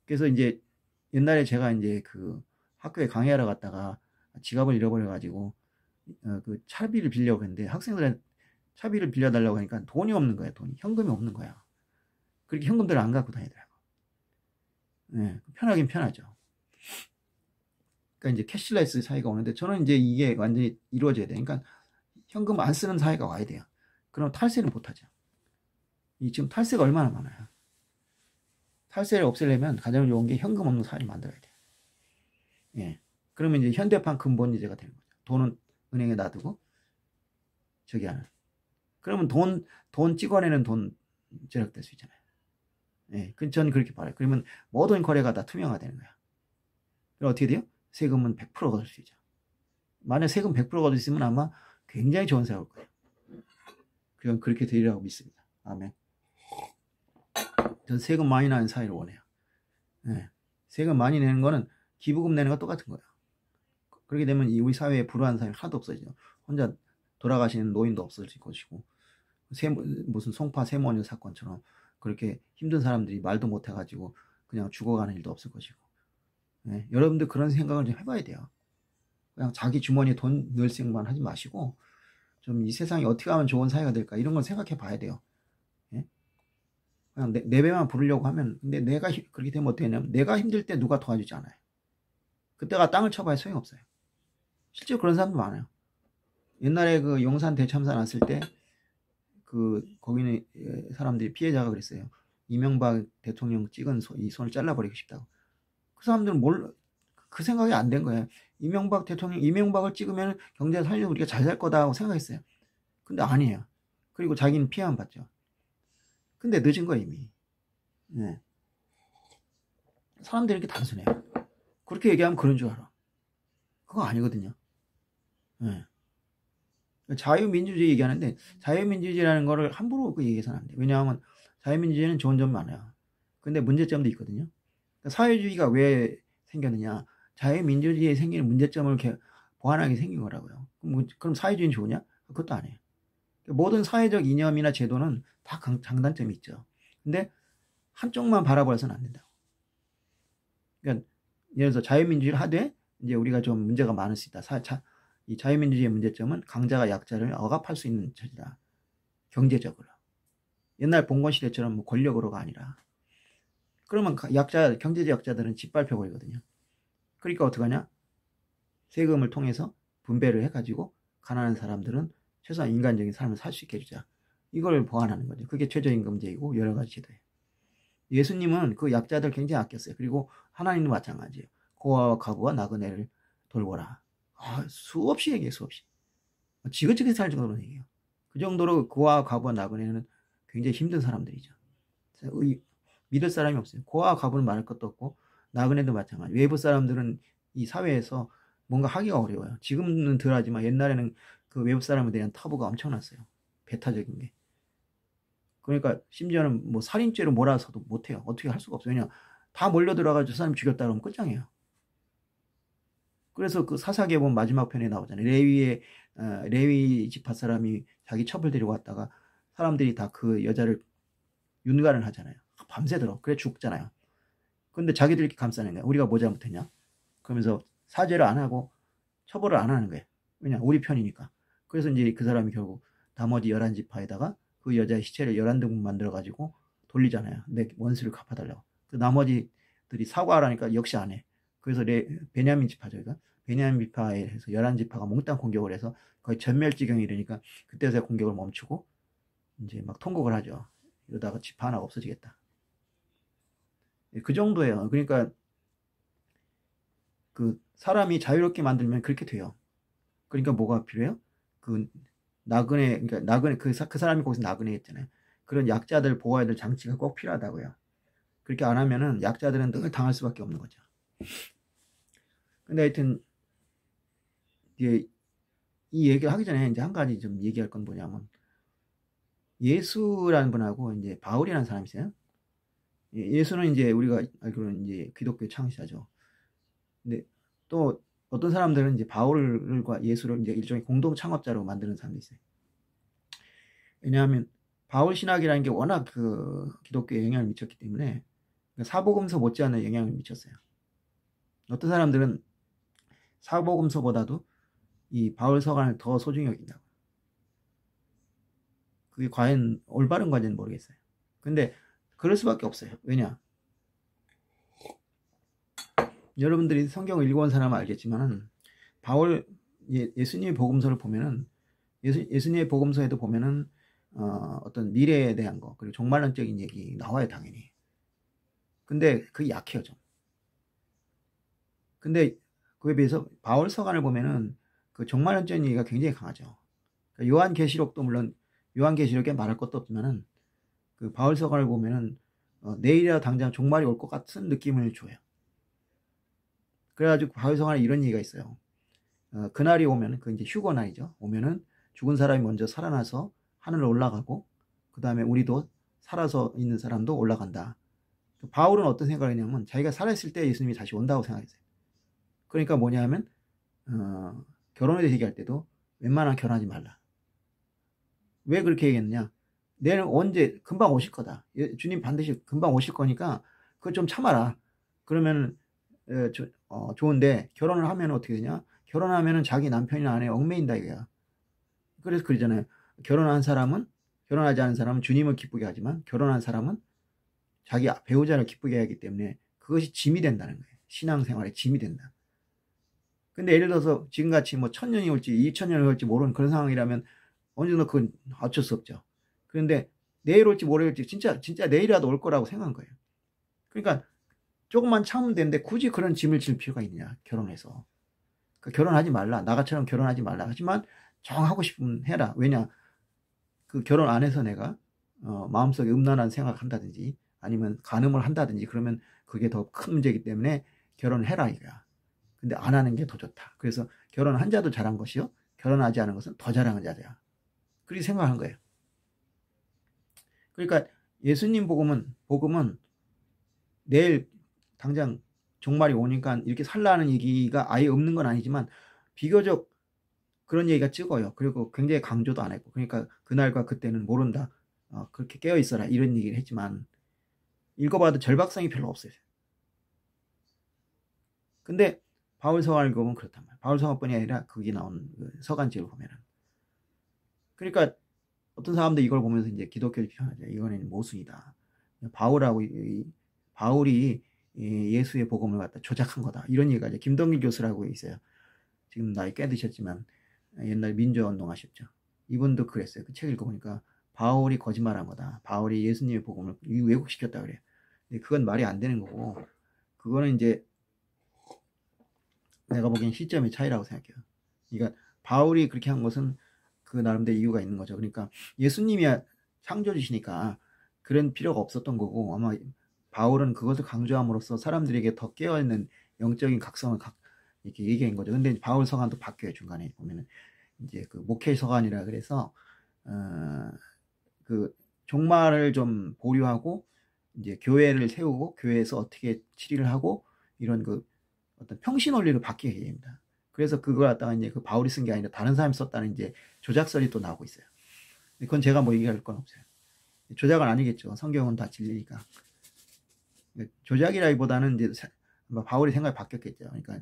그래서 이제 옛날에 제가 이제 그 학교에 강의하러 갔다가 지갑을 잃어버려가지고 그 차비를 빌려고 했는데 학생들한테 차비를 빌려달라고 하니까 돈이 없는 거야. 돈이 현금이 없는 거야. 그렇게 현금들을 안 갖고 다니더라고. 네, 편하긴 편하죠. 그러니까 이제 캐시레스 사회가 오는데 저는 이제 이게 완전히 이루어져야 돼. 그러니까 현금 안 쓰는 사회가 와야 돼요. 그럼 탈세는 못하죠. 지금 탈세가 얼마나 많아요. 탈세를 없애려면 가장 좋은 게 현금 없는 사회를 만들어야 돼요. 예. 그러면 이제 현대판 근본이제가 되는 거죠. 돈은 은행에 놔두고 저기 하는. 그러면 돈 찍어내는 돈 절약될 수 있잖아요. 예. 저는 그렇게 봐요. 그러면 모든 거래가 다 투명화되는 거야. 그럼 어떻게 돼요? 세금은 100% 거둘 수 있죠. 만약 세금 100% 거둘 수 있으면 아마 굉장히 좋은 사회가 올 거예요. 그건 그렇게 되리라고 믿습니다. 아멘. 전 세금 많이 나는 사회를 원해요. 예. 세금 많이 내는 거는 기부금 내는 거 똑같은 거예요. 그렇게 되면 우리 사회에 불우한 사람이 하나도 없어지죠. 혼자 돌아가시는 노인도 없어질 것이고 무슨 송파 세모녀 사건처럼 그렇게 힘든 사람들이 말도 못해가지고 그냥 죽어가는 일도 없을 것이고. 네, 여러분들 그런 생각을 좀 해봐야 돼요. 그냥 자기 주머니에 돈 넣을 생각만 하지 마시고 좀 이 세상이 어떻게 하면 좋은 사회가 될까 이런 걸 생각해 봐야 돼요. 네? 그냥 내 배만 부르려고 하면 근데 내가 그렇게 되면 어떻게 되냐면 내가 힘들 때 누가 도와주지 않아요. 그때가 땅을 쳐봐야 소용없어요. 실제로 그런 사람도 많아요. 옛날에 그 용산 대참사 났을 때 거기는 사람들이 피해자가 그랬어요. 이명박 대통령 찍은 이 손을 잘라버리고 싶다고. 그 사람들은 그 생각이 안 된 거예요. 이명박을 찍으면 경제 살려 우리가 잘 살 거다 하고 생각했어요. 근데 아니에요. 그리고 자기는 피해만 받죠. 근데 늦은 거예요, 이미. 네. 사람들이 이렇게 단순해요. 그렇게 얘기하면 그런 줄 알아. 그거 아니거든요. 네. 자유민주주의 얘기하는데 자유민주주의라는 거를 함부로 얘기해서는 안 돼요. 왜냐하면 자유민주주의는 좋은 점이 많아요. 근데 문제점도 있거든요. 그러니까 사회주의가 왜 생겼느냐. 자유민주주의에 생기는 문제점을 보완하게 생긴 거라고요. 그럼 사회주의는 좋으냐? 그것도 아니에요. 모든 사회적 이념이나 제도는 다 장단점이 있죠. 근데 한쪽만 바라봐서는 안 된다고. 그러니까 예를 들어서 자유민주주의를 하되 이제 우리가 좀 문제가 많을 수 있다. 이 자유민주주의의 문제점은 강자가 약자를 억압할 수 있는 처지다. 경제적으로. 옛날 봉건시대처럼 뭐 권력으로가 아니라. 그러면 경제적 약자들은 짓밟혀버리거든요. 그러니까 어떡하냐? 세금을 통해서 분배를 해가지고 가난한 사람들은 최소한 인간적인 삶을 살 수 있게 해주자. 이걸 보완하는 거죠. 그게 최저임금제이고 여러 가지 제도예요. 예수님은 그 약자들 굉장히 아꼈어요. 그리고 하나님도 마찬가지예요. 고아와 과부와 나그네를 돌보라. 수없이 얘기해요. 수없이. 지긋지긋 살 정도로 얘기해요. 그 정도로 고아와 과부와 나그네는 굉장히 힘든 사람들이죠. 믿을 사람이 없어요. 고아와 과부는 말할 것도 없고 나그네도 마찬가지. 외부 사람들은 이 사회에서 뭔가 하기가 어려워요. 지금은 덜하지만 옛날에는 그 외부 사람에 대한 타부가 엄청났어요. 배타적인 게. 그러니까 심지어는 뭐 살인죄로 몰아서도 못해요. 어떻게 할 수가 없어요. 왜냐 다 몰려들어가지고 사람 죽였다 그러면 끝장이에요. 그래서 그 사사기에 보면 마지막 편에 나오잖아요. 레위 지파 사람이 자기 첩을 데리고 왔다가 사람들이 다 그 여자를 윤관을 하잖아요. 밤새도록. 그래 죽잖아요. 근데 자기들끼리 감싸는 거야. 우리가 뭐 잘못했냐? 그러면서 사죄를 안 하고 처벌을 안 하는 거예요. 왜냐 우리 편이니까. 그래서 이제 그 사람이 결국 나머지 11지파에다가 그 여자의 시체를 11등분 만들어가지고 돌리잖아요. 내 원수를 갚아달라고. 그 나머지들이 사과하라니까 역시 안 해. 그래서 베냐민 지파죠. 그러니까 베냐민 지파에서 11지파가 몽땅 공격을 해서 거의 전멸지경이 이르니까 그때서야 공격을 멈추고 이제 막 통곡을 하죠. 이러다가 지파 하나가 없어지겠다. 그 정도예요. 그러니까 그 사람이 자유롭게 만들면 그렇게 돼요. 그러니까 뭐가 필요해요? 그 나그네, 그러니까 나그네, 그 사람이 거기서 나그네 했잖아요. 그런 약자들 보호해야 될 장치가 꼭 필요하다고요. 그렇게 안 하면은 약자들은 늘 당할 수밖에 없는 거죠. 근데 하여튼 이제 이 얘기를 하기 전에 이제 한 가지 좀 얘기할 건 뭐냐면, 예수라는 분하고 이제 바울이라는 사람이 있어요. 예수는 이제 우리가 알기로는 이제 기독교 창시자죠. 근데 또 어떤 사람들은 이제 바울과 예수를 이제 일종의 공동 창업자로 만드는 사람도 있어요. 왜냐하면 바울 신학이라는 게 워낙 그 기독교에 영향을 미쳤기 때문에 사복음서 못지않은 영향을 미쳤어요. 어떤 사람들은 사복음서보다도 이 바울 서간을 더 소중히 여긴다고. 그게 과연 올바른 건지는 모르겠어요. 근데 그럴 수밖에 없어요. 왜냐? 여러분들이 성경을 읽어온 사람은 알겠지만은 바울 예수님의 복음서를 보면은 예수님의 복음서에도 보면은 어떤 미래에 대한 거 그리고 종말론적인 얘기 나와요, 당연히. 근데 그게 약해요, 좀. 근데 그에 비해서 바울 서간을 보면은 그 종말론적인 얘기가 굉장히 강하죠. 그러니까 요한계시록도 물론 요한계시록에 말할 것도 없지만은 그 바울 서간을 보면은 내일이라 당장 종말이 올 것 같은 느낌을 줘요. 그래가지고 바울 서간에 이런 얘기가 있어요. 그날이 오면, 그 이제 휴거 날이죠. 오면은 죽은 사람이 먼저 살아나서 하늘로 올라가고, 그 다음에 우리도 살아서 있는 사람도 올라간다. 바울은 어떤 생각을 했냐면, 자기가 살아있을 때 예수님이 다시 온다고 생각했어요. 그러니까 뭐냐 하면, 결혼에 대해서 얘기할 때도 웬만하면 결혼하지 말라. 왜 그렇게 얘기했느냐? 내는 언제, 금방 오실 거다. 주님 반드시 금방 오실 거니까, 그거 좀 참아라. 그러면, 좋은데, 결혼을 하면 어떻게 되냐? 결혼하면은 자기 남편이나 아내에 얽매인다 이거야. 그래서 그러잖아요. 결혼하지 않은 사람은 주님을 기쁘게 하지만 결혼한 사람은 자기 배우자를 기쁘게 해야 하기 때문에 그것이 짐이 된다는 거예요. 신앙생활에 짐이 된다. 근데 예를 들어서 지금같이 뭐 1000년이 올지 2000년이 올지 모르는 그런 상황이라면 어느 정도 그건 어쩔 수 없죠. 그런데 내일 올지 모레 올지 진짜 내일이라도 올 거라고 생각한 거예요. 그러니까 조금만 참으면 되는데 굳이 그런 짐을 질 필요가 있느냐, 결혼해서. 결혼하지 말라. 나같이처럼 결혼하지 말라. 하지만 정하고 싶으면 해라. 왜냐? 그 결혼 안 해서 내가 마음속에 음란한 생각을 한다든지 아니면 간음을 한다든지 그러면 그게 더 큰 문제이기 때문에 결혼해라 이거야. 근데 안 하는 게 더 좋다. 그래서 결혼한 자도 잘한 것이요. 결혼하지 않은 것은 더 잘한 자야. 그렇게 생각한 거예요. 그러니까 예수님 복음은 내일 당장 종말이 오니까 이렇게 살라는 얘기가 아예 없는 건 아니지만 비교적 그런 얘기가 찍어요. 그리고 굉장히 강조도 안 했고, 그러니까 그날과 그때는 모른다. 그렇게 깨어 있어라 이런 얘기를 했지만 읽어봐도 절박성이 별로 없어요. 근데 바울 서간을 읽어보면 그렇단 말이에요. 바울 서간뿐이 아니라 거기 나온 그 서간지를 보면은. 그러니까 어떤 사람들 이걸 보면서 이제 기독교를 비판하죠. 이거는 모순이다. 바울이 예수의 복음을 갖다 조작한 거다. 이런 얘기가 이제 김동길 교수라고 있어요. 지금 나이 꽤 드셨지만 옛날 민주화운동 하셨죠. 이분도 그랬어요. 그 책 읽어보니까 바울이 거짓말한 거다. 바울이 예수님의 복음을 왜곡시켰다 그래요. 근데 그건 말이 안 되는 거고, 그거는 이제 내가 보기엔 시점의 차이라고 생각해요. 그러니까 바울이 그렇게 한 것은 그 나름대로 이유가 있는 거죠. 그러니까 예수님이 창조주시니까 그런 필요가 없었던 거고, 아마 바울은 그것을 강조함으로써 사람들에게 더 깨어있는 영적인 각성을 이렇게 얘기한 거죠. 근데 바울 서간도 바뀌어요. 중간에 보면은 이제 그 목회 서간이라 그래서 그 종말을 좀 보류하고 이제 교회를 세우고 교회에서 어떻게 치리를 하고 이런 그 어떤 평신 원리로 바뀌게 됩니다. 그래서 그걸 갖다가 이제 그 바울이 쓴 게 아니라 다른 사람이 썼다는 이제 조작설이 또 나오고 있어요. 그건 제가 뭐 얘기할 건 없어요. 조작은 아니겠죠. 성경은 다 진리니까. 조작이라기보다는 이제 바울이 생각이 바뀌었겠죠. 그러니까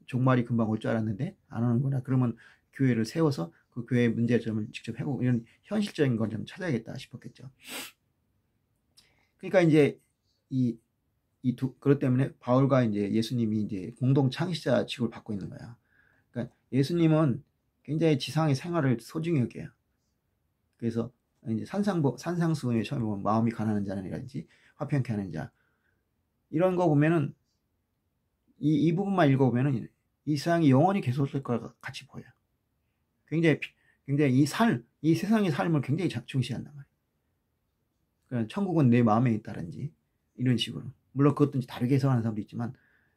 종말이 금방 올 줄 알았는데 안 오는구나. 그러면 교회를 세워서 그 교회의 문제점을 직접 해보고 이런 현실적인 걸 좀 찾아야겠다 싶었겠죠. 그러니까 이제 그것 때문에 바울과 이제 예수님이 이제 공동 창시자 취급을 받고 있는 거야. 그러니까 예수님은 굉장히 지상의 생활을 소중히 여겨요. 그래서 이제 산상수훈에 처음에 보면 마음이 가난한 자라든지 화평케 하는 자, 이런 거 보면은 이 부분만 읽어보면은 이 세상이 영원히 계속될 것 같이 보여요. 굉장히 이 세상의 삶을 굉장히 중시한단 말이에요. 그러니까 천국은 내 마음에 있다든지 이런 식으로. 물론 그것도 다르게 해석하는 사람도 있지만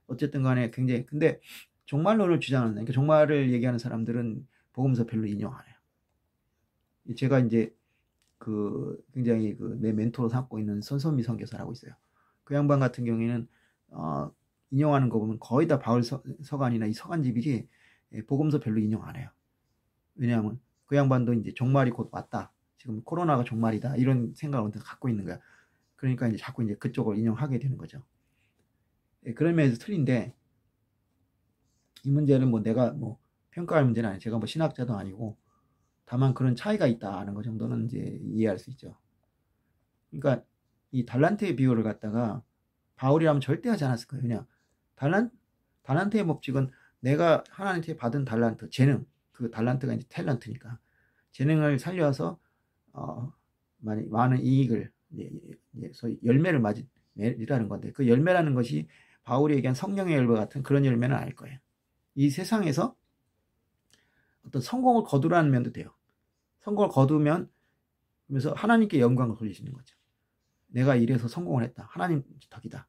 어쨌든 간에 굉장히, 근데 종말론을 주장하는, 그러니까 종말을 얘기하는 사람들은 복음서 별로 인용 안 해요. 제가 이제 굉장히 내 멘토로 삼고 있는 손선미 선교사라고 있어요. 그 양반 같은 경우에는 인용하는 거 보면 거의 다 바울 서간이나 이 서간집이지 복음서 별로 인용 안 해요. 왜냐하면 그 양반도 이제 종말이 곧 왔다, 지금 코로나가 종말이다, 이런 생각을 갖고 있는 거야. 그러니까 이제 자꾸 이제 그쪽을 인용하게 되는 거죠. 그런 면에서 틀린데, 이 문제는 뭐 내가 뭐 평가할 문제는 아니에요. 제가 뭐 신학자도 아니고, 다만 그런 차이가 있다는 것 정도는 이제 이해할 수 있죠. 그러니까 이 달란트의 비유를 갖다가 바울이라면 절대 하지 않았을 거예요. 그냥 달란트의 법칙은 내가 하나님께 받은 달란트, 재능, 그 달란트가 이제 탤런트니까 재능을 살려서 많은 이익을, 소위 열매를 맺으라는 건데, 그 열매라는 것이 바울이 얘기한 성령의 열매 같은 그런 열매는 아닐 거예요. 이 세상에서 어떤 성공을 거두라는 면도 돼요. 성공을 거두면 그래서 하나님께 영광을 돌리시는 거죠. 내가 이래서 성공을 했다, 하나님 덕이다.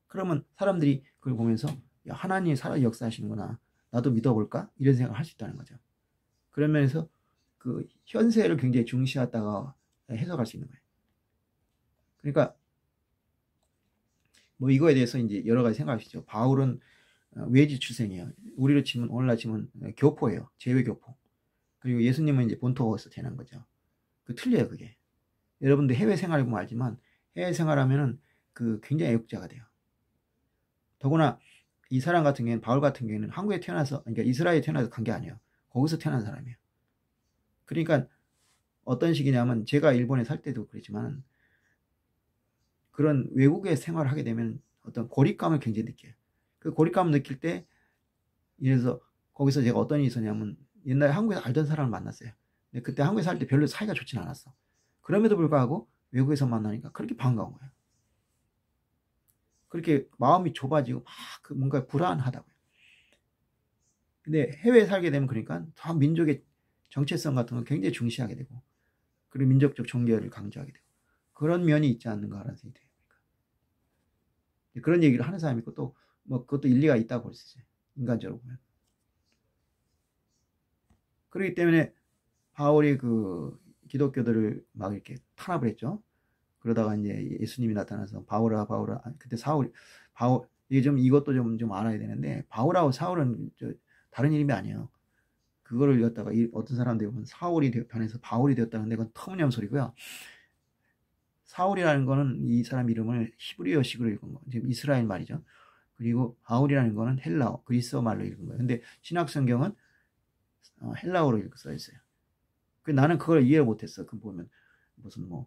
그러면 사람들이 그걸 보면서 야, 하나님이 살아 역사하시는구나, 나도 믿어볼까, 이런 생각을 할 수 있다는 거죠. 그런 면에서 그 현세를 굉장히 중시하다가 해석할 수 있는 거예요. 그러니까 뭐 이거에 대해서 이제 여러 가지 생각할 수 있죠. 바울은 외지 출생이에요. 우리로 치면, 오늘날 치면 교포예요. 제외교포. 그리고 예수님은 이제 본토에서 태어난 거죠. 틀려요, 그게. 여러분들 해외 생활해 보면 알지만 해외 생활하면은 굉장히 애국자가 돼요. 더구나 이 사람 같은 경우에는, 바울 같은 경우에는 한국에 태어나서, 그러니까 이스라엘에 태어나서 간 게 아니에요. 거기서 태어난 사람이에요. 그러니까 어떤 식이냐면, 제가 일본에 살 때도 그랬지만 그런 외국에 생활을 하게 되면 어떤 고립감을 굉장히 느껴요. 그 고립감을 느낄 때, 이래서 거기서 제가 어떤 일이 있었냐면, 옛날에 한국에서 알던 사람을 만났어요. 근데 그때 한국에 살 때 별로 사이가 좋진 않았어. 그럼에도 불구하고 외국에서 만나니까 그렇게 반가운 거예요. 그렇게 마음이 좁아지고 막 뭔가 불안하다고요. 근데 해외에 살게 되면 그러니까 더 민족의 정체성 같은 걸 굉장히 중시하게 되고, 그리고 민족적 존경을 강조하게 되고, 그런 면이 있지 않는가라는 생각이 돼요. 그런 얘기를 하는 사람이 있고, 또 뭐 그것도 일리가 있다고 볼 수 있어요, 인간적으로 보면. 그렇기 때문에 바울이 기독교들을 막 이렇게 탄압을 했죠. 그러다가 이제 예수님이 나타나서 바울아, 그때 바울, 이것도 좀 알아야 되는데, 바울하고 사울은 다른 이름이 아니에요. 그거를 갖다가 어떤 사람들이 보면 사울이 변해서 바울이 되었다는데, 그건 터무니없는 소리고요. 사울이라는 거는 이 사람 이름을 히브리어식으로 읽은 거, 지금 이스라엘 말이죠. 그리고 바울이라는 거는 헬라어, 그리스어 말로 읽은 거예요. 근데 신약 성경은 헬라어로 써 있어요. 나는 그걸 이해를 못했어. 그 보면 무슨 뭐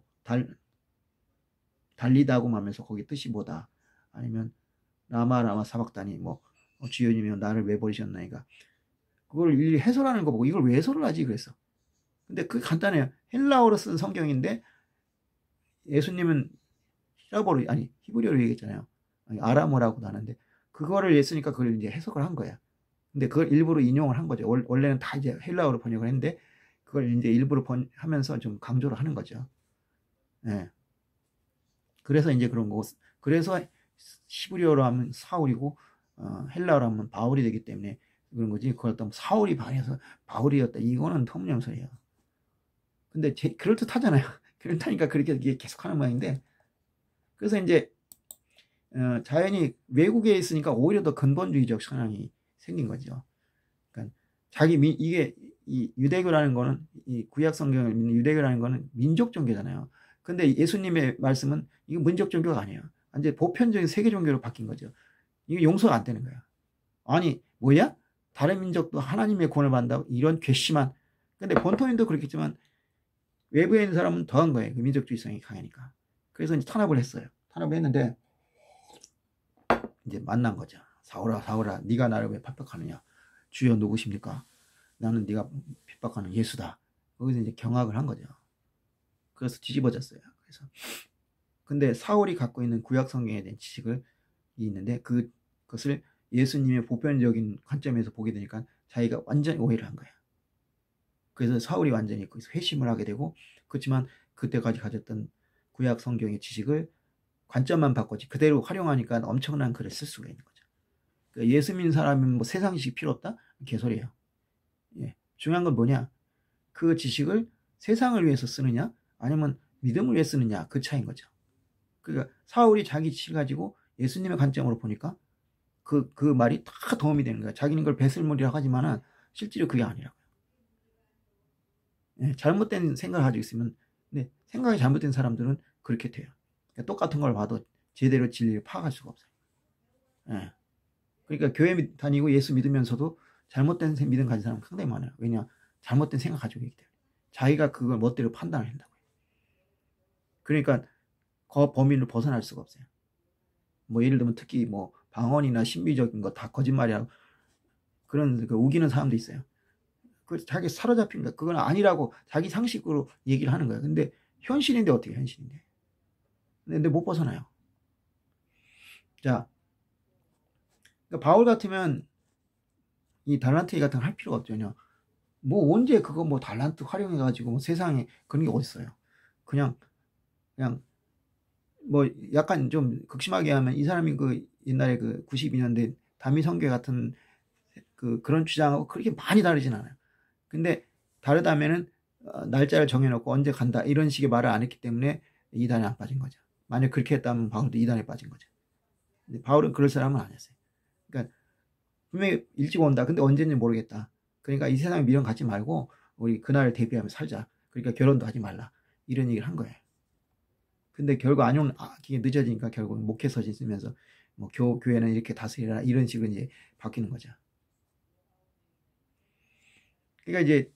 달리다고 하면서 거기 뜻이 뭐다, 아니면 라마 사박다니, 뭐 주여님이여 나를 왜 버리셨나이가, 그걸 일일이 해설하는 거 보고 이걸 왜 해설을 하지 그랬어. 근데 그게 간단해요. 헬라어로 쓴 성경인데 예수님은 히브리어로 얘기했잖아요. 아람어라고도 하는데, 그거를 했으니까 그걸 이제 해석을 한 거야. 근데 그걸 일부러 인용을 한 거죠. 원래는 다 이제 헬라어로 번역을 했는데 그걸 이제 일부러 하면서 좀 강조를 하는 거죠. 예. 그래서 이제 그런 거고, 그래서 히브리어로 하면 사울이고 헬라어로 하면 바울이 되기 때문에 그런 거지. 그걸 또 사울이 반해서 바울이었다, 이거는 터무니없는 소리예요. 근데 그럴듯하잖아요. 그렇다니까 그렇게 계속 하는 모양인데, 그래서 이제 자연히 외국에 있으니까 오히려 더 근본주의적 성향이 생긴 거죠. 그러니까 이게 이 유대교라는 거는, 이 구약 성경을 믿는 유대교라는 거는 민족 종교잖아요. 근데 예수님의 말씀은 이거 민족 종교가 아니에요. 이제 보편적인 세계 종교로 바뀐 거죠. 이게 용서가 안 되는 거야. 아니 뭐야? 다른 민족도 하나님의 구원을 받는다고? 이런 괘씸한. 근데 본토인도 그렇겠지만 외부에 있는 사람은 더한 거예요. 그 민족주의성이 강하니까. 그래서 이제 탄압을 했어요. 탄압을 했는데 이제 만난 거죠. 사울아, 사울아, 네가 나를 왜 핍박하느냐? 주여 누구십니까? 나는 네가 핍박하는 예수다. 거기서 이제 경악을 한 거죠. 그래서 뒤집어졌어요. 그래서 근데 사울이 갖고 있는 구약 성경에 대한 지식을 있는데 그것을 예수님의 보편적인 관점에서 보게 되니까 자기가 완전히 오해를 한 거예요. 그래서 사울이 완전히 거기서 회심을 하게 되고, 그렇지만 그때까지 가졌던 구약 성경의 지식을 관점만 바꿨지 그대로 활용하니까 엄청난 글을 쓸 수가 있는 거죠. 그러니까 예수 믿는 사람은 뭐 세상 지식 필요 없다? 개소리예요. 예. 중요한 건 뭐냐? 그 지식을 세상을 위해서 쓰느냐 아니면 믿음을 위해 쓰느냐, 그 차이인 거죠. 그러니까 사울이 자기 지식을 가지고 예수님의 관점으로 보니까 그 말이 다 도움이 되는 거야. 자기는 그걸 배설물이라고 하지만은 실제로 그게 아니라고요. 예, 잘못된 생각을 가지고 있으면, 네, 생각이 잘못된 사람들은 그렇게 돼요. 그러니까 똑같은 걸 봐도 제대로 진리를 파악할 수가 없어요. 예. 그러니까 교회 다니고 예수 믿으면서도 잘못된 믿음 가진 사람 상당히 많아요. 왜냐? 잘못된 생각 가지고 있기 때문에. 자기가 그걸 멋대로 판단을 한다고요. 그러니까 그 범위를 벗어날 수가 없어요. 뭐 예를 들면 특히 뭐 방언이나 신비적인 거 다 거짓말이라고 그런 그 우기는 사람도 있어요. 그 자기 사로잡힙니다. 그건 아니라고 자기 상식으로 얘기를 하는 거예요. 근데 현실인데 어떻게 현실인데? 근데 못 벗어나요. 자, 그러니까 바울 같으면 이 달란트 같은 거 할 필요가 없죠. 뭐 언제 그거 뭐 달란트 활용해가지고 뭐 세상에 그런 게 어딨어요. 그냥 뭐 약간 좀 극심하게 하면 이 사람이 그 옛날에 그 92년대 다미성교 같은 그런 주장하고 그렇게 많이 다르진 않아요. 근데 다르다면은 날짜를 정해놓고 언제 간다 이런 식의 말을 안 했기 때문에 이단에 안 빠진 거죠. 만약 그렇게 했다면 바울도 이단에 빠진 거죠. 근데 바울은 그럴 사람은 아니었어요. 그러니까 분명히 일찍 온다. 근데 언제인지 모르겠다. 그러니까 이 세상에 미련 갖지 말고 우리 그날을 대비하며 살자. 그러니까 결혼도 하지 말라. 이런 얘기를 한 거예요. 근데 결국 그게 늦어지니까 결국 목회서진 쓰면서 뭐 교회는 이렇게 다스리라 이런 식으로 이제 바뀌는 거죠. 그러니까 이제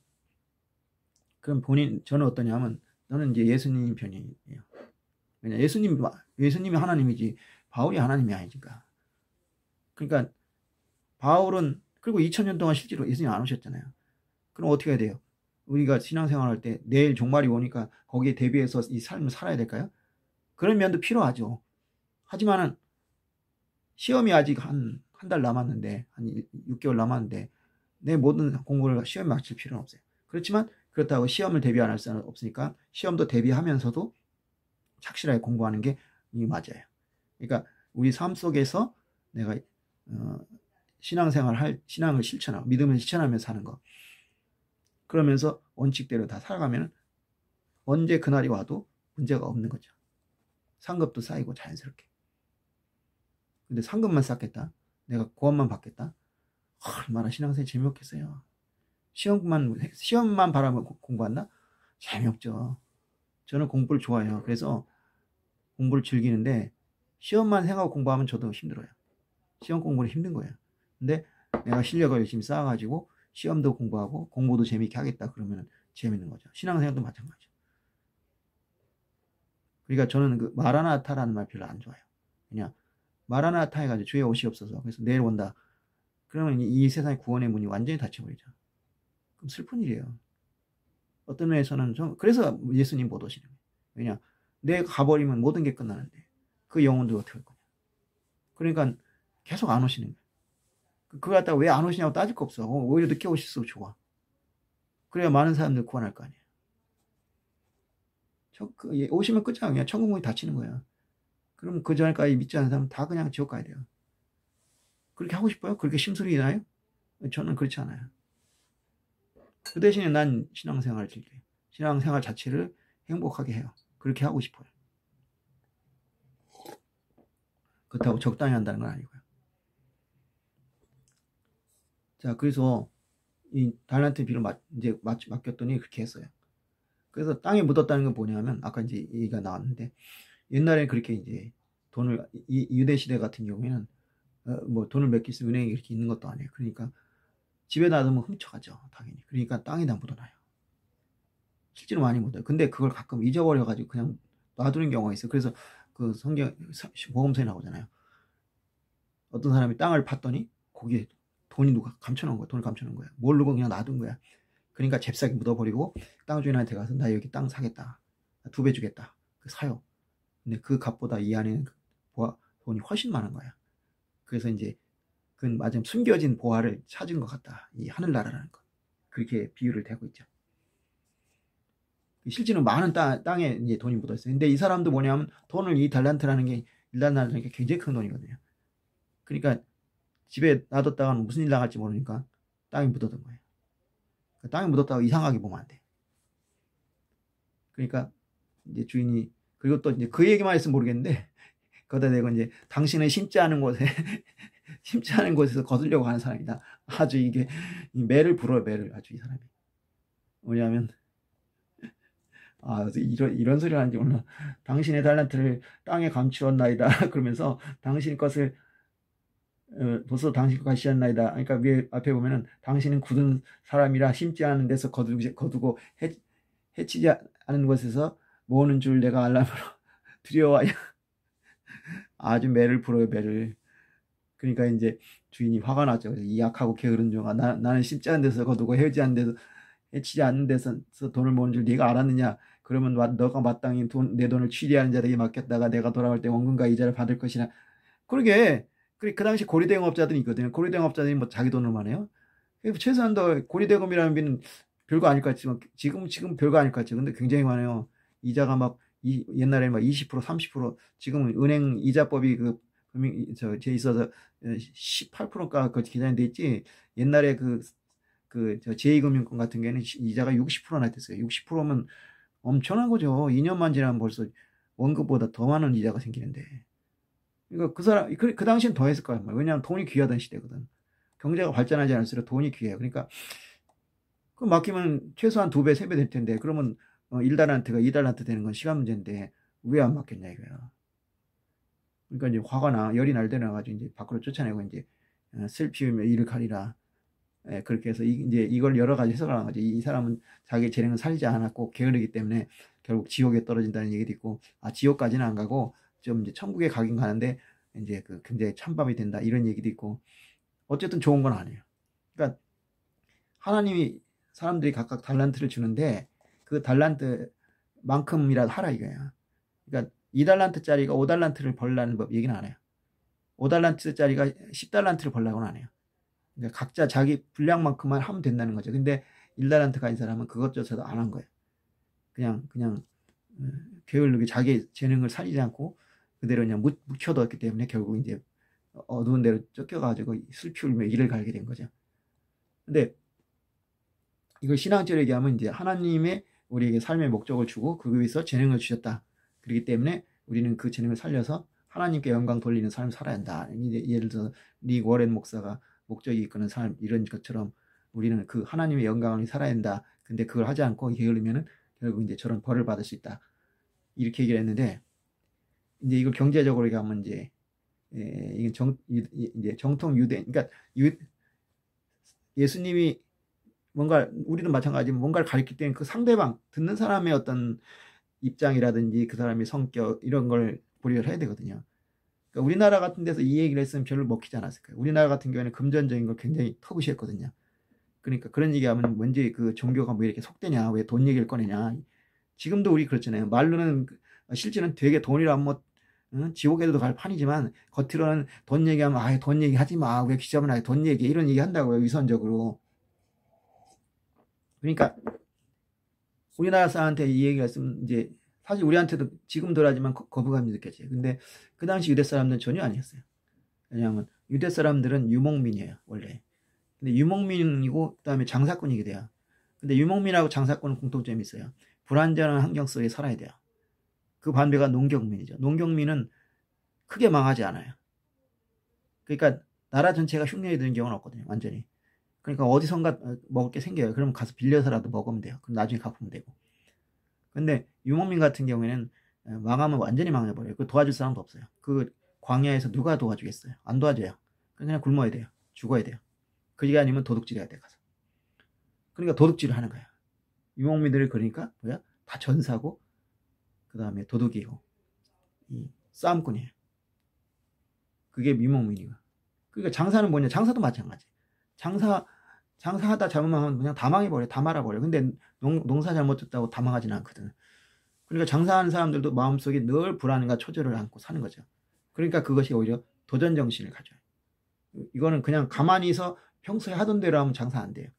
그럼 저는 어떠냐면 저는 이제 예수님 편이에요. 왜냐 예수님이 하나님이지 바울이 하나님이 아니니까. 그러니까 바울은 그리고 2000년 동안 실제로 예수님 안 오셨잖아요. 그럼 어떻게 해야 돼요? 우리가 신앙생활할 때 내일 종말이 오니까 거기에 대비해서 이 삶을 살아야 될까요? 그런 면도 필요하죠. 하지만은 시험이 아직 한 달 남았는데, 한 6개월 남았는데 내 모든 공부를 시험에 맞출 필요는 없어요. 그렇지만 그렇다고 시험을 대비 안 할 수는 없으니까 시험도 대비하면서도 착실하게 공부하는 게 맞아요. 그러니까 우리 삶 속에서 내가 신앙을 실천하고 믿음을 실천하면서 사는 거. 그러면서 원칙대로 다 살아가면 언제 그날이 와도 문제가 없는 거죠. 상급도 쌓이고 자연스럽게. 근데 상급만 쌓겠다. 내가 구원만 받겠다. 얼마나 신앙생활 재미없겠어요. 시험만 바라보고 공부한다? 재미없죠. 저는 공부를 좋아해요. 그래서 공부를 즐기는데 시험만 생각하고 공부하면 저도 힘들어요. 시험 공부는 힘든 거예요. 근데 내가 실력을 열심히 쌓아가지고 시험도 공부하고 공부도 재미있게 하겠다 그러면 재밌는 거죠. 신앙생활도 마찬가지죠. 그러니까 저는 그 마라나타라는 말 별로 안 좋아해요. 그냥 마라나타 해가지고 주의 옷이 없어서 그래서 내일 온다. 그러면 이 세상의 구원의 문이 완전히 닫혀버리죠. 그럼 슬픈 일이에요. 어떤 면에서는 그래서 예수님 못 오시는 거예요. 왜냐? 내가 가버리면 모든 게 끝나는데 그 영혼도 어떻게 할 거냐. 그러니까 계속 안 오시는 거예요. 그거 갖다가 왜 안 오시냐고 따질 거 없어. 오히려 늦게 오실수록 좋아. 그래야 많은 사람들 구원할 거 아니에요. 오시면 끝이야. 그냥 천국 문이 닫히는 거야. 그럼 그 전까지 믿지 않는 사람은 다 그냥 지옥 가야 돼요. 그렇게 하고 싶어요? 그렇게 심술이 나요? 저는 그렇지 않아요. 그 대신에 난 신앙생활을 즐겨요. 신앙생활 자체를 행복하게 해요. 그렇게 하고 싶어요. 그렇다고 적당히 한다는 건 아니고요. 자, 그래서 이 달란트 비를 이제 맡겼더니 그렇게 했어요. 그래서 땅에 묻었다는 건 뭐냐면 아까 이제 얘기가 나왔는데 옛날에 그렇게 이제 돈을 유대 시대 같은 경우에는 뭐 돈을 맡길 수 은행에 이렇게 있는 것도 아니에요. 그러니까 집에 놔두면 훔쳐가죠, 당연히. 그러니까 땅에다 묻어놔요. 실제로 많이 묻어요. 근데 그걸 가끔 잊어버려가지고 그냥 놔두는 경우가 있어요. 그래서 그 보험서에 나오잖아요. 어떤 사람이 땅을 팠더니 거기에 돈이 누가 감춰놓은 거야. 돈을 감춰놓은 거야. 모르고 그냥 놔둔 거야. 그러니까 잽싸게 묻어버리고 땅 주인한테 가서 나 여기 땅 사겠다. 2배 주겠다. 사요. 근데 그 값보다 이 안에는 돈이 훨씬 많은 거야. 그래서 이제 그건 마침 숨겨진 보화를 찾은 것 같다. 이 하늘나라라는 것. 그렇게 비유를 대고 있죠. 실제로 많은 땅에 이제 돈이 묻어 있어요. 근데 이 사람도 뭐냐면 돈을 2달란트라는 게 1달란트라는 게 굉장히 큰 돈이거든요. 그러니까 집에 놔뒀다가는 무슨 일 나갈지 모르니까 땅에 묻어둔 거예요. 땅에 묻었다고 이상하게 보면 안 돼. 그러니까 이제 주인이, 그리고 또 이제 그 얘기만 했으면 모르겠는데 거기다 대고 이제 당신은 심지 않은 곳에 심지 않은 곳에서 거두려고 하는 사람이다. 아주 이게 매를 불어요. 매를 아주 이 사람이. 뭐냐면 이런 소리를 하는지 몰라. 당신의 달란트를 땅에 감추었나이다. 그러면서 당신 것을 벌써 당신 것이 하셨나이다. 그러니까 위에 앞에 보면은 당신은 굳은 사람이라 심지 않은 데서 거두고 해치지 않은 곳에서 모으는 줄 내가 알람으로 두려워하여. 아주 매를 불어요. 매를. 그러니까 이제 주인이 화가 났죠. 이 약하고 게으른 종아, 나는 심지 않은 데서 거두고 해치지 않는 데서 돈을 모은 줄 네가 알았느냐. 그러면 너가 마땅히 내 돈을 취리하는 자에게 맡겼다가 내가 돌아올 때 원금과 이자를 받을 것이나. 그러게 그 당시 고리대금업자들이 있거든요. 고리대금업자들이 뭐 자기 돈으로만 해요. 최소한 더 고리대금이라는 비는 별거 아닐 것 같지만 지금 별거 아닐 것 같죠. 근데 굉장히 많아요. 이자가 막 옛날에 막 20% 30%, 지금은 은행 이자법이 제 있어서 18%가 그 기산돼 있지. 옛날에 제2금융권 같은 경우에는 이자가 60%나 됐어요. 60%면 엄청난 거죠. 2년만 지나면 벌써 원금보다 더 많은 이자가 생기는데. 그러니까 그 사람, 그 당시엔 더 했을 거야. 왜냐하면 돈이 귀하던 시대거든. 경제가 발전하지 않을수록 돈이 귀해요. 그러니까 그 맡기면 최소한 2배, 3배 될 텐데, 그러면 1달란트가 2달란트 되는 건 시간 문제인데 왜 안 맡겼냐 이거야. 그러니까 이제 화가 나, 열이 날 때 나가지고 이제 밖으로 쫓아내고 이제 슬피우며 이를 가리라. 그렇게 해서 이제 이걸 여러 가지 해석을 하는 거지. 이 사람은 자기 재능을 살리지 않았고 게으르기 때문에 결국 지옥에 떨어진다는 얘기도 있고, 지옥까지는 안 가고 좀 이제 천국에 가긴 가는데 이제 그 굉장히 찬밥이 된다 이런 얘기도 있고, 어쨌든 좋은 건 아니에요. 그러니까 하나님이 사람들이 각각 달란트를 주는데 그 달란트만큼이라도 하라 이거야. 그러니까 2달란트짜리가 5달란트를 벌라는 법 얘기는 안 해요. 5달란트짜리가 10달란트를 벌라고는 안 해요. 그러니까 각자 자기 분량만큼만 하면 된다는 거죠. 근데 1달란트 가진 사람은 그것조차도 안 한 거예요. 그냥 게을르게 자기 재능을 살리지 않고 그대로 그냥 묵혀뒀기 때문에 결국 이제 어두운 데로 쫓겨가지고 슬피 울며 이를 갈게 된 거죠. 근데 이걸 신앙적으로 얘기하면 이제 하나님의 우리에게 삶의 목적을 주고 그 위해서 재능을 주셨다. 그렇기 때문에 우리는 그 재능을 살려서 하나님께 영광 돌리는 삶을 살아야 한다. 예를 들어서 릭 워렌 목사가 목적이 이끄는 삶 이런 것처럼 우리는 그 하나님의 영광을 살아야 한다. 근데 그걸 하지 않고 게으르면은 결국 이제 저런 벌을 받을 수 있다. 이렇게 얘기를 했는데, 이제 이걸 경제적으로 얘기하면 이제 이게 이제 정통 유대, 그러니까 예수님이 뭔가, 우리도 마찬가지지만 뭔가를 가르칠 때는 그 상대방 듣는 사람의 어떤 입장이라든지 그 사람의 성격 이런 걸 고려를 해야 되거든요. 그러니까 우리나라 같은 데서 이 얘기를 했으면 별로 먹히지 않았을까요? 우리나라 같은 경우에는 금전적인 걸 굉장히 터부시했거든요. 그러니까 그런 얘기하면 뭔지 그 종교가 뭐 이렇게 속되냐, 왜 돈 얘기를 꺼내냐. 지금도 우리 그렇잖아요. 말로는 실제는 되게 돈이란 뭐 지옥에도 갈 판이지만 겉으로는 돈 얘기하면 돈 얘기하지 마, 왜 기자면 돈 얘기 이런 얘기 한다고요, 위선적으로. 그러니까 우리나라 사람한테 이 얘기가 있으면 이제 사실 우리한테도 지금도 하지만 거부감이 느껴져요. 근데 그 당시 유대 사람들은 전혀 아니었어요. 왜냐하면 유대 사람들은 유목민이에요, 원래. 근데 유목민이고 그다음에 장사꾼이게 돼요. 근데 유목민하고 장사꾼은 공통점이 있어요. 불안전한 환경 속에 살아야 돼요. 그 반대가 농경민이죠. 농경민은 크게 망하지 않아요. 그러니까 나라 전체가 흉년이 드는 경우는 없거든요, 완전히. 그러니까 어디선가 먹을 게 생겨요. 그러면 가서 빌려서라도 먹으면 돼요. 그럼 나중에 갚으면 되고. 근데 유목민 같은 경우에는 망하면 완전히 망해버려요. 그 도와줄 사람도 없어요. 그 광야에서 누가 도와주겠어요? 안 도와줘요. 그냥 굶어야 돼요. 죽어야 돼요. 그게 아니면 도둑질해야 돼, 가서. 그러니까 도둑질을 하는 거야. 유목민들을, 그러니까 뭐야? 다 전사고 그 다음에 도둑이고, 이 싸움꾼이에요. 그게 유목민이고. 그러니까 장사는 뭐냐? 장사도 마찬가지. 장사하다 잘못하면 그냥 다 망해버려. 다 말아버려. 근데 농사 잘못했다고 다 망하진 않거든. 그러니까 장사하는 사람들도 마음속에 늘 불안과 초조를 안고 사는 거죠. 그러니까 그것이 오히려 도전 정신을 가져요. 이거는 그냥 가만히 서 평소에 하던 대로 하면 장사 안 돼요.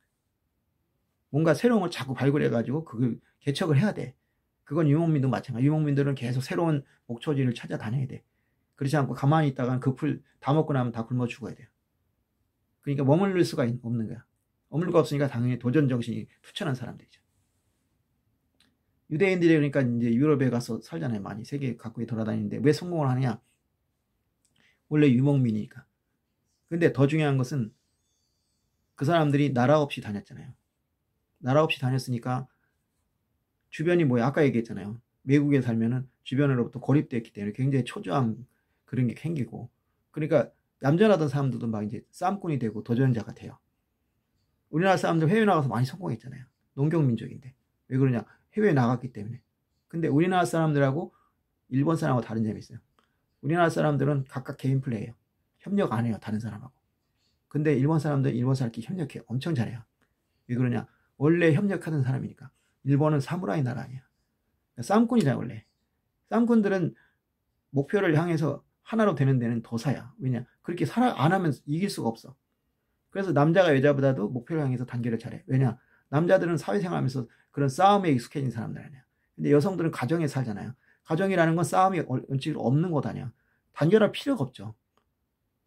뭔가 새로운 걸 자꾸 발굴해가지고 그걸 개척을 해야 돼. 그건 유목민도 마찬가지. 유목민들은 계속 새로운 목초지를 찾아다녀야 돼. 그렇지 않고 가만히 있다가 그 풀 다 먹고 나면 다 굶어 죽어야 돼요. 그러니까 머무를 수가 없는 거야. 머물가 없으니까 당연히 도전 정신이 투철한 사람들이죠. 유대인들이 그러니까 이제 유럽에 가서 살잖아요. 많이 세계 각국에 돌아다니는데 왜 성공을 하느냐? 원래 유목민이니까. 근데 더 중요한 것은 그 사람들이 나라 없이 다녔잖아요. 나라 없이 다녔으니까 주변이 뭐야? 아까 얘기했잖아요. 외국에 살면은 주변으로부터 고립됐기 때문에 굉장히 초조함 그런 게 생기고, 그러니까 얌전하던 사람들도 막 이제 싸움꾼이 되고 도전자가 돼요. 우리나라 사람들 해외 나가서 많이 성공했잖아요. 농경민족인데. 왜 그러냐? 해외에 나갔기 때문에. 근데 우리나라 사람들하고 일본 사람하고 다른 점이 있어요. 우리나라 사람들은 각각 개인 플레이예요. 협력 안 해요. 다른 사람하고. 근데 일본 사람들은 일본 사람끼리 협력해. 엄청 잘해요. 왜 그러냐? 원래 협력하던 사람이니까. 일본은 사무라이 나라 아니야. 쌈꾼이잖아 원래. 쌈꾼들은 목표를 향해서 하나로 되는 데는 도사야. 왜냐? 그렇게 안 하면 이길 수가 없어. 그래서 남자가 여자보다도 목표를 향해서 단결을 잘해. 왜냐? 남자들은 사회생활하면서 그런 싸움에 익숙해진 사람들 아니야. 근데 여성들은 가정에 살잖아요. 가정이라는 건 싸움이 원칙으로 없는 곳 아니야. 단결할 필요가 없죠.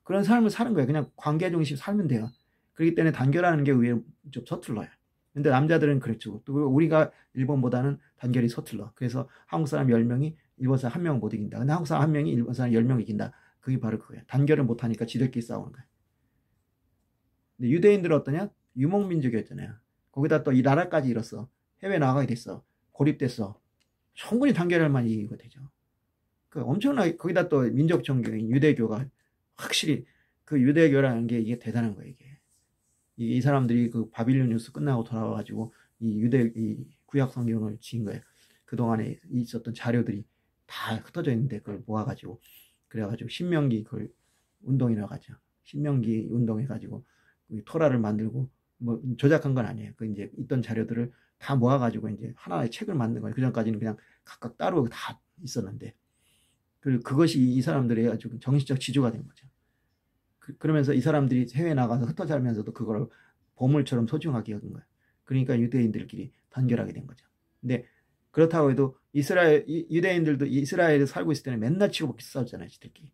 그런 삶을 사는 거예요. 그냥 관계 중심 살면 돼요. 그렇기 때문에 단결하는 게 의외로 좀 서툴러요. 근데 남자들은 그렇죠. 또 우리가 일본보다는 단결이 서툴러. 그래서 한국 사람 10명이 일본 사람 1명 못 이긴다. 근데 한국 사람 1명이 일본 사람 10명 이긴다. 그게 바로 그거예요. 단결을 못하니까 지들끼리 싸우는 거예요. 근데 유대인들은 어떠냐? 유목민족이었잖아요. 거기다 또 이 나라까지 잃었어. 해외 나가게 됐어. 고립됐어. 충분히 단결할 만한 이유가 되죠. 그 엄청나게, 거기다 또 민족 종교인 유대교가 확실히 그 유대교라는 게 이게 대단한 거예요, 이게. 이 사람들이 그 바빌로니우스 끝나고 돌아와가지고 이 구약 성경을 지은 거예요. 그동안에 있었던 자료들이 다 흩어져 있는데 그걸 모아가지고, 그래가지고 신명기 그걸 운동이라고 하죠. 신명기 운동해가지고 토라를 만들고, 뭐 조작한 건 아니에요. 그 이제 있던 자료들을 다 모아가지고 이제 하나의 책을 만든 거예요. 그 전까지는 그냥 각각 따로 다 있었는데, 그리고 그것이 이 사람들의 아주 정신적 지주가 된 거죠. 그러면서 이 사람들이 해외 나가서 흩어져 살면서도 그걸 보물처럼 소중하게 여긴 거예요. 그러니까 유대인들끼리 단결하게 된 거죠. 근데 그렇다고 해도 유대인들도 이스라엘에 살고 있을 때는 맨날 치고받기 싸웠잖아요, 지들끼리.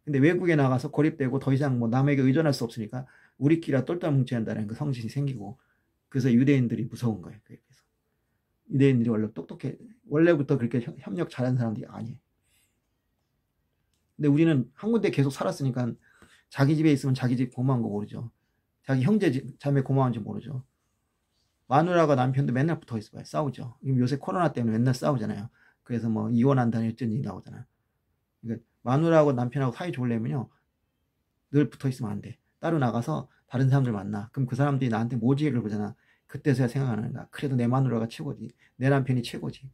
근데 외국에 나가서 고립되고 더 이상 뭐 남에게 의존할 수 없으니까 우리끼리 똘똘 뭉쳐야 한다는 그 성질이 생기고, 그래서 유대인들이 무서운 거예요. 그래서 유대인들이 원래 똑똑해, 원래부터 그렇게 협력 잘하는 사람들이 아니에요. 근데 우리는 한 군데 계속 살았으니까 자기 집에 있으면 자기 집 고마운 거 모르죠. 자기 형제 자매 고마운지 모르죠. 마누라가 남편도 맨날 붙어 있어봐요. 싸우죠. 요새 코로나 때문에 맨날 싸우잖아요. 그래서 뭐 이혼한다는 어쩐지 나오잖아요. 그러니까 마누라하고 남편하고 사이 좋으려면요, 늘 붙어 있으면 안 돼. 따로 나가서 다른 사람들 만나. 그럼 그 사람들이 나한테 모지게를 보잖아. 그때서야 생각하는 거야. 그래도 내 마누라가 최고지. 내 남편이 최고지.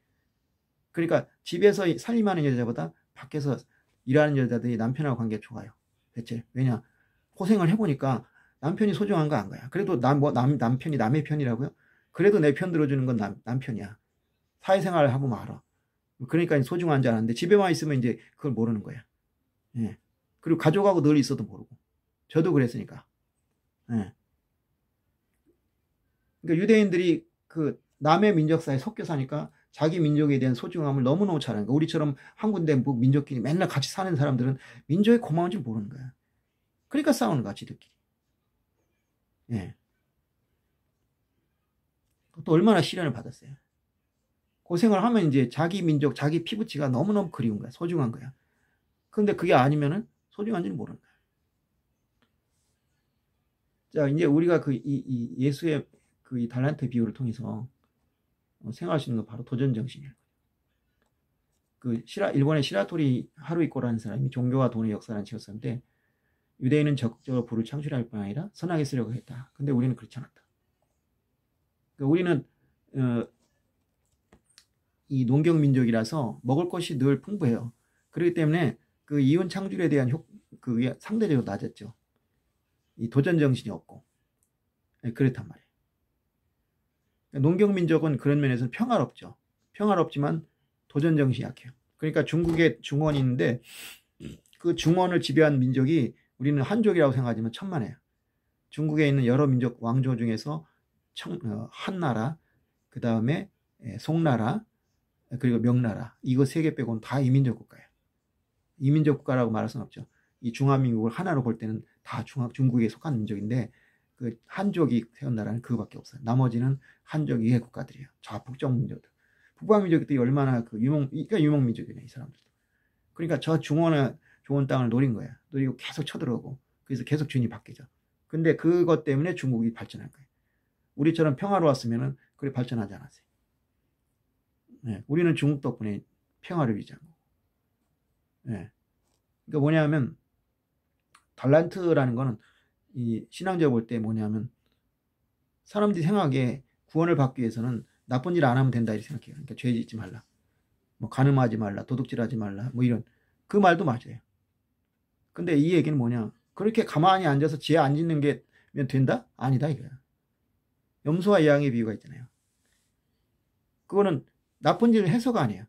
그러니까 집에서 살림하는 여자보다 밖에서 일하는 여자들이 남편하고 관계가 좋아요. 대체 왜냐? 고생을 해보니까 남편이 소중한 거 안 거야. 그래도 남편이 남의 편이라고요? 그래도 내 편 들어주는 건 남편이야. 사회생활을 하고 말아. 그러니까 소중한 줄 아는데 집에만 있으면 이제 그걸 모르는 거야. 예. 그리고 가족하고 늘 있어도 모르고. 저도 그랬으니까. 예. 그러니까 유대인들이 그 남의 민족사에 섞여 사니까 자기 민족에 대한 소중함을 너무너무 잘 아는 거야. 우리처럼 한 군데 뭐 민족끼리 맨날 같이 사는 사람들은 민족의 고마운 줄 모르는 거야. 그러니까 싸우는 거야, 지들끼리. 예. 또 얼마나 시련을 받았어요. 고생을 하면 이제 자기 민족, 자기 피부치가 너무너무 그리운 거야. 소중한 거야. 그런데 그게 아니면은 소중한지는 모르는 거야. 자, 이제 우리가 이 예수의 그 이 달란트 비유를 통해서 생각할 수 있는 건 바로 도전 정신이에요. 일본의 시라토리 하루이코라는 사람이 종교와 돈의 역사라는 책을 썼는데, 유대인은 적극적으로 부를 창출할 뿐 아니라 선하게 쓰려고 했다. 근데 우리는 그렇지 않았다. 그러니까 우리는 이 농경민족이라서 먹을 것이 늘 풍부해요. 그렇기 때문에 그 이윤 창출에 대한 그게 상대적으로 낮았죠. 이 도전 정신이 없고. 네, 그렇단 말이에요. 농경민족은 그런 면에서는 평화롭죠. 평화롭지만 도전 정신이 약해요. 그러니까 중국에 중원이 있는데 그 중원을 지배한 민족이 우리는 한족이라고 생각하지만 천만에요. 중국에 있는 여러 민족 왕조 중에서 한나라, 그 다음에 송나라, 그리고 명나라, 이거 세 개 빼고는 다 이민족 국가예요. 이민족 국가라고 말할 수는 없죠. 이 중화민국을 하나로 볼 때는 다 중국에 속한 민족인데 그 한족이 세운 나라는 그거밖에 없어요. 나머지는 한족 이해 국가들이에요. 저 북쪽 민족들, 북방 민족들이 얼마나 그러니까 유목민족이네 이 사람들. 그러니까 저 중원의 좋은 땅을 노린 거예요. 노리고 계속 쳐들어오고 그래서 계속 주인이 바뀌죠. 근데 그것 때문에 중국이 발전한 거예요. 우리처럼 평화로웠으면은 그렇게 발전하지 않았어요. 네, 우리는 중국 덕분에 평화를 유지한 거고. 네. 그러니까 뭐냐면 달란트라는 거는 이 신앙적으로 볼 때 뭐냐면 사람들이 생각에 구원을 받기 위해서는 나쁜 일 안 하면 된다 이렇게 생각해요. 그러니까 죄 짓지 말라, 뭐 간음하지 말라, 도둑질하지 말라, 뭐 이런 그 말도 맞아요. 근데 이 얘기는 뭐냐? 그렇게 가만히 앉아서 죄 안 짓는 게면 된다? 아니다 이거야. 염소와 양의 비유가 있잖아요. 그거는 나쁜 일을 해서가 아니에요.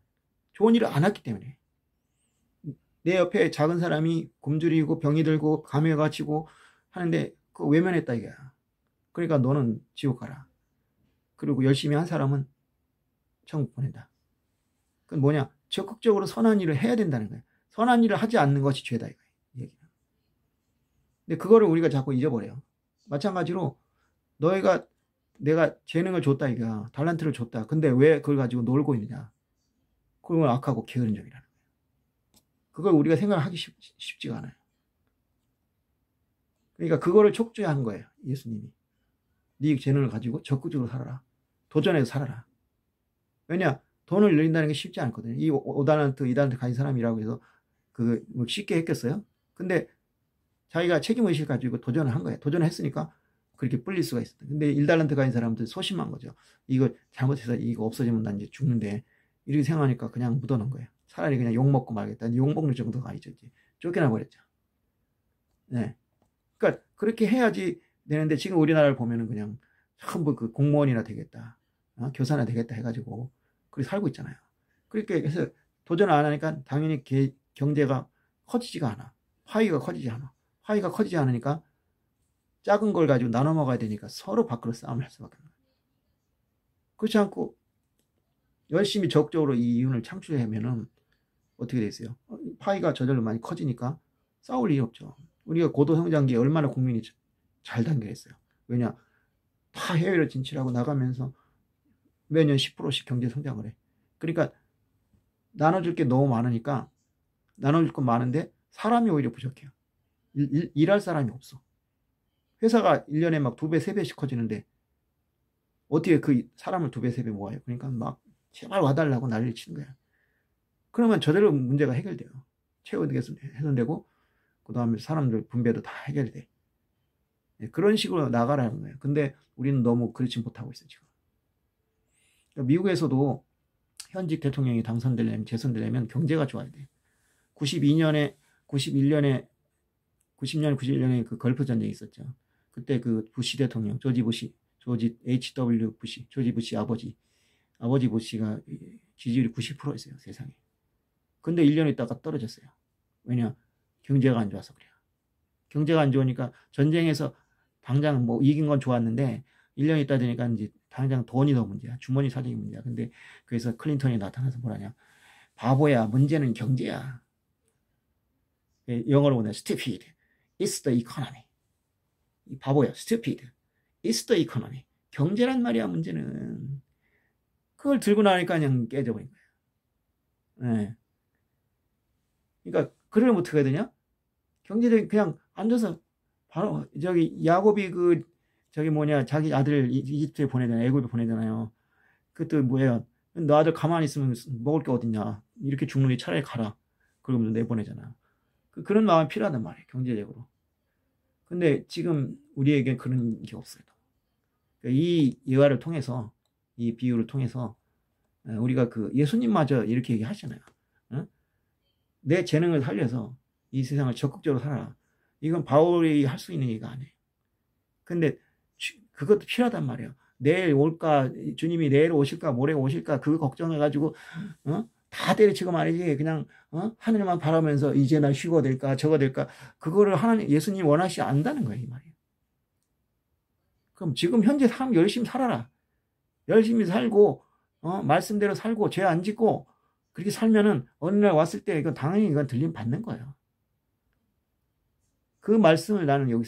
좋은 일을 안 했기 때문에. 내 옆에 작은 사람이 굶주리고 병이 들고 감에 갇히고 하는데 그거 외면했다 이거야. 그러니까 너는 지옥 가라. 그리고 열심히 한 사람은 천국 보낸다. 그건 뭐냐? 적극적으로 선한 일을 해야 된다는 거예요. 선한 일을 하지 않는 것이 죄다 이거예요. 얘기는. 근데 그거를 우리가 자꾸 잊어버려요. 마찬가지로 내가 재능을 줬다 이거야. 달란트를 줬다. 근데 왜 그걸 가지고 놀고 있느냐? 그건 악하고 게으른 점이라는 거예요. 그걸 우리가 생각하기 쉽지가 않아요. 그러니까 그거를 촉구한 거예요. 예수님이. 네 재능을 가지고 적극적으로 살아라. 도전해서 살아라. 왜냐? 돈을 늘린다는 게 쉽지 않거든요. 이 5달란트, 2달란트 가진 사람이라고 해서 그거 뭐 쉽게 했겠어요? 근데 자기가 책임의식 가지고 도전을 한 거예요. 도전을 했으니까 그렇게 뿔릴 수가 있었다. 근데 1달란트 가진 사람들 소심한 거죠. 이거 잘못해서 이거 없어지면 난 이제 죽는데 이렇게 생각하니까 그냥 묻어놓은 거예요. 차라리 그냥 욕먹고 말겠다. 욕먹는 정도가 아니죠. 이제 쫓겨나 버렸죠. 네. 그러니까 그렇게 해야지 되는데 지금 우리나라를 보면은 그냥 전부 그 공무원이나 되겠다. 교사나 되겠다 해가지고 그렇게 살고 있잖아요. 그렇게 해서 도전을 안 하니까 당연히 경제가 커지지가 않아. 파이가 커지지 않아. 파이가 커지지 않으니까 작은 걸 가지고 나눠 먹어야 되니까 서로 밖으로 싸움을 할 수밖에 없는 거예요. 그렇지 않고 열심히 적극적으로 이 이윤을 창출하면은 어떻게 되겠어요? 파이가 저절로 많이 커지니까 싸울 일이 없죠. 우리가 고도 성장기에 얼마나 국민이 잘 단결했어요. 왜냐? 다 해외로 진출하고 나가면서 매년 10%씩 경제 성장을 해. 그러니까 나눠줄 게 너무 많으니까 나눠줄 건 많은데 사람이 오히려 부족해요. 일할 사람이 없어. 회사가 1년에 막 2배, 3배씩 커지는데 어떻게 그 사람을 2배, 3배 모아요? 그러니까 막 제발 와달라고 난리를 치는 거야. 그러면 저대로 문제가 해결돼요. 채용이 해소되고 그 다음에 사람들 분배도 다 해결돼. 그런 식으로 나가라는 거예요. 근데 우리는 너무 그렇지 못하고 있어요 지금. 그러니까 미국에서도 현직 대통령이 당선되려면 재선되려면 경제가 좋아야 돼요. 91년에 91년에 그 걸프 전쟁이 있었죠. 그때 그 부시 대통령 조지 H.W. 부시, 조지 부시 아버지 부시가 지지율이 90%였어요 세상에. 근데 1년 있다가 떨어졌어요. 왜냐? 경제가 안 좋아서 그래요. 경제가 안 좋으니까 전쟁에서 당장 뭐 이긴 건 좋았는데 1년 있다 되니까 이제 당장 돈이 더 문제야. 주머니 사정이 문제야. 근데 그래서 클린턴이 나타나서 뭐라냐? 바보야. 문제는 경제야. 영어로 보면 stupid. It's the economy. 이 바보야. stupid. It's the economy. 경제란 말이야 문제는. 그걸 들고 나니까 그냥 깨져버린 거야. 네. 그러니까 그러면 어떻게 해야 되냐? 경제적인 그냥 앉아서 바로 저기 야곱이 자기 아들 이집트에 보내잖아요. 애굽에 보내잖아요. 그것도 뭐예요? 너 아들 가만히 있으면 먹을 게 어딨냐? 이렇게 죽는 게 차라리 가라. 그러면서 내보내잖아. 그런 마음이 필요하단 말이에요. 경제적으로. 근데 지금 우리에겐 그런 게 없어요. 이 예화를 통해서 이 비유를 통해서 우리가 그 예수님마저 이렇게 얘기하시잖아요. 어? 내 재능을 살려서 이 세상을 적극적으로 살아라. 이건 바울이 할 수 있는 얘기가 아니에요. 근데 그것도 필요하단 말이에요. 내일 올까, 주님이 내일 오실까, 모레 오실까, 그거 걱정해가지고, 다 때려치고 말이지, 그냥, 하늘만 바라면서 이제 나 휴거 될까, 저거 될까, 그거를 하나님, 예수님 원하시지 않는다는 거예요, 이 말이에요. 그럼 지금 현재 삶 열심히 살아라. 열심히 살고, 말씀대로 살고, 죄 안 짓고, 그렇게 살면은, 어느 날 왔을 때, 이건 당연히 이건 들림 받는 거예요. 그 말씀을 나는 여기서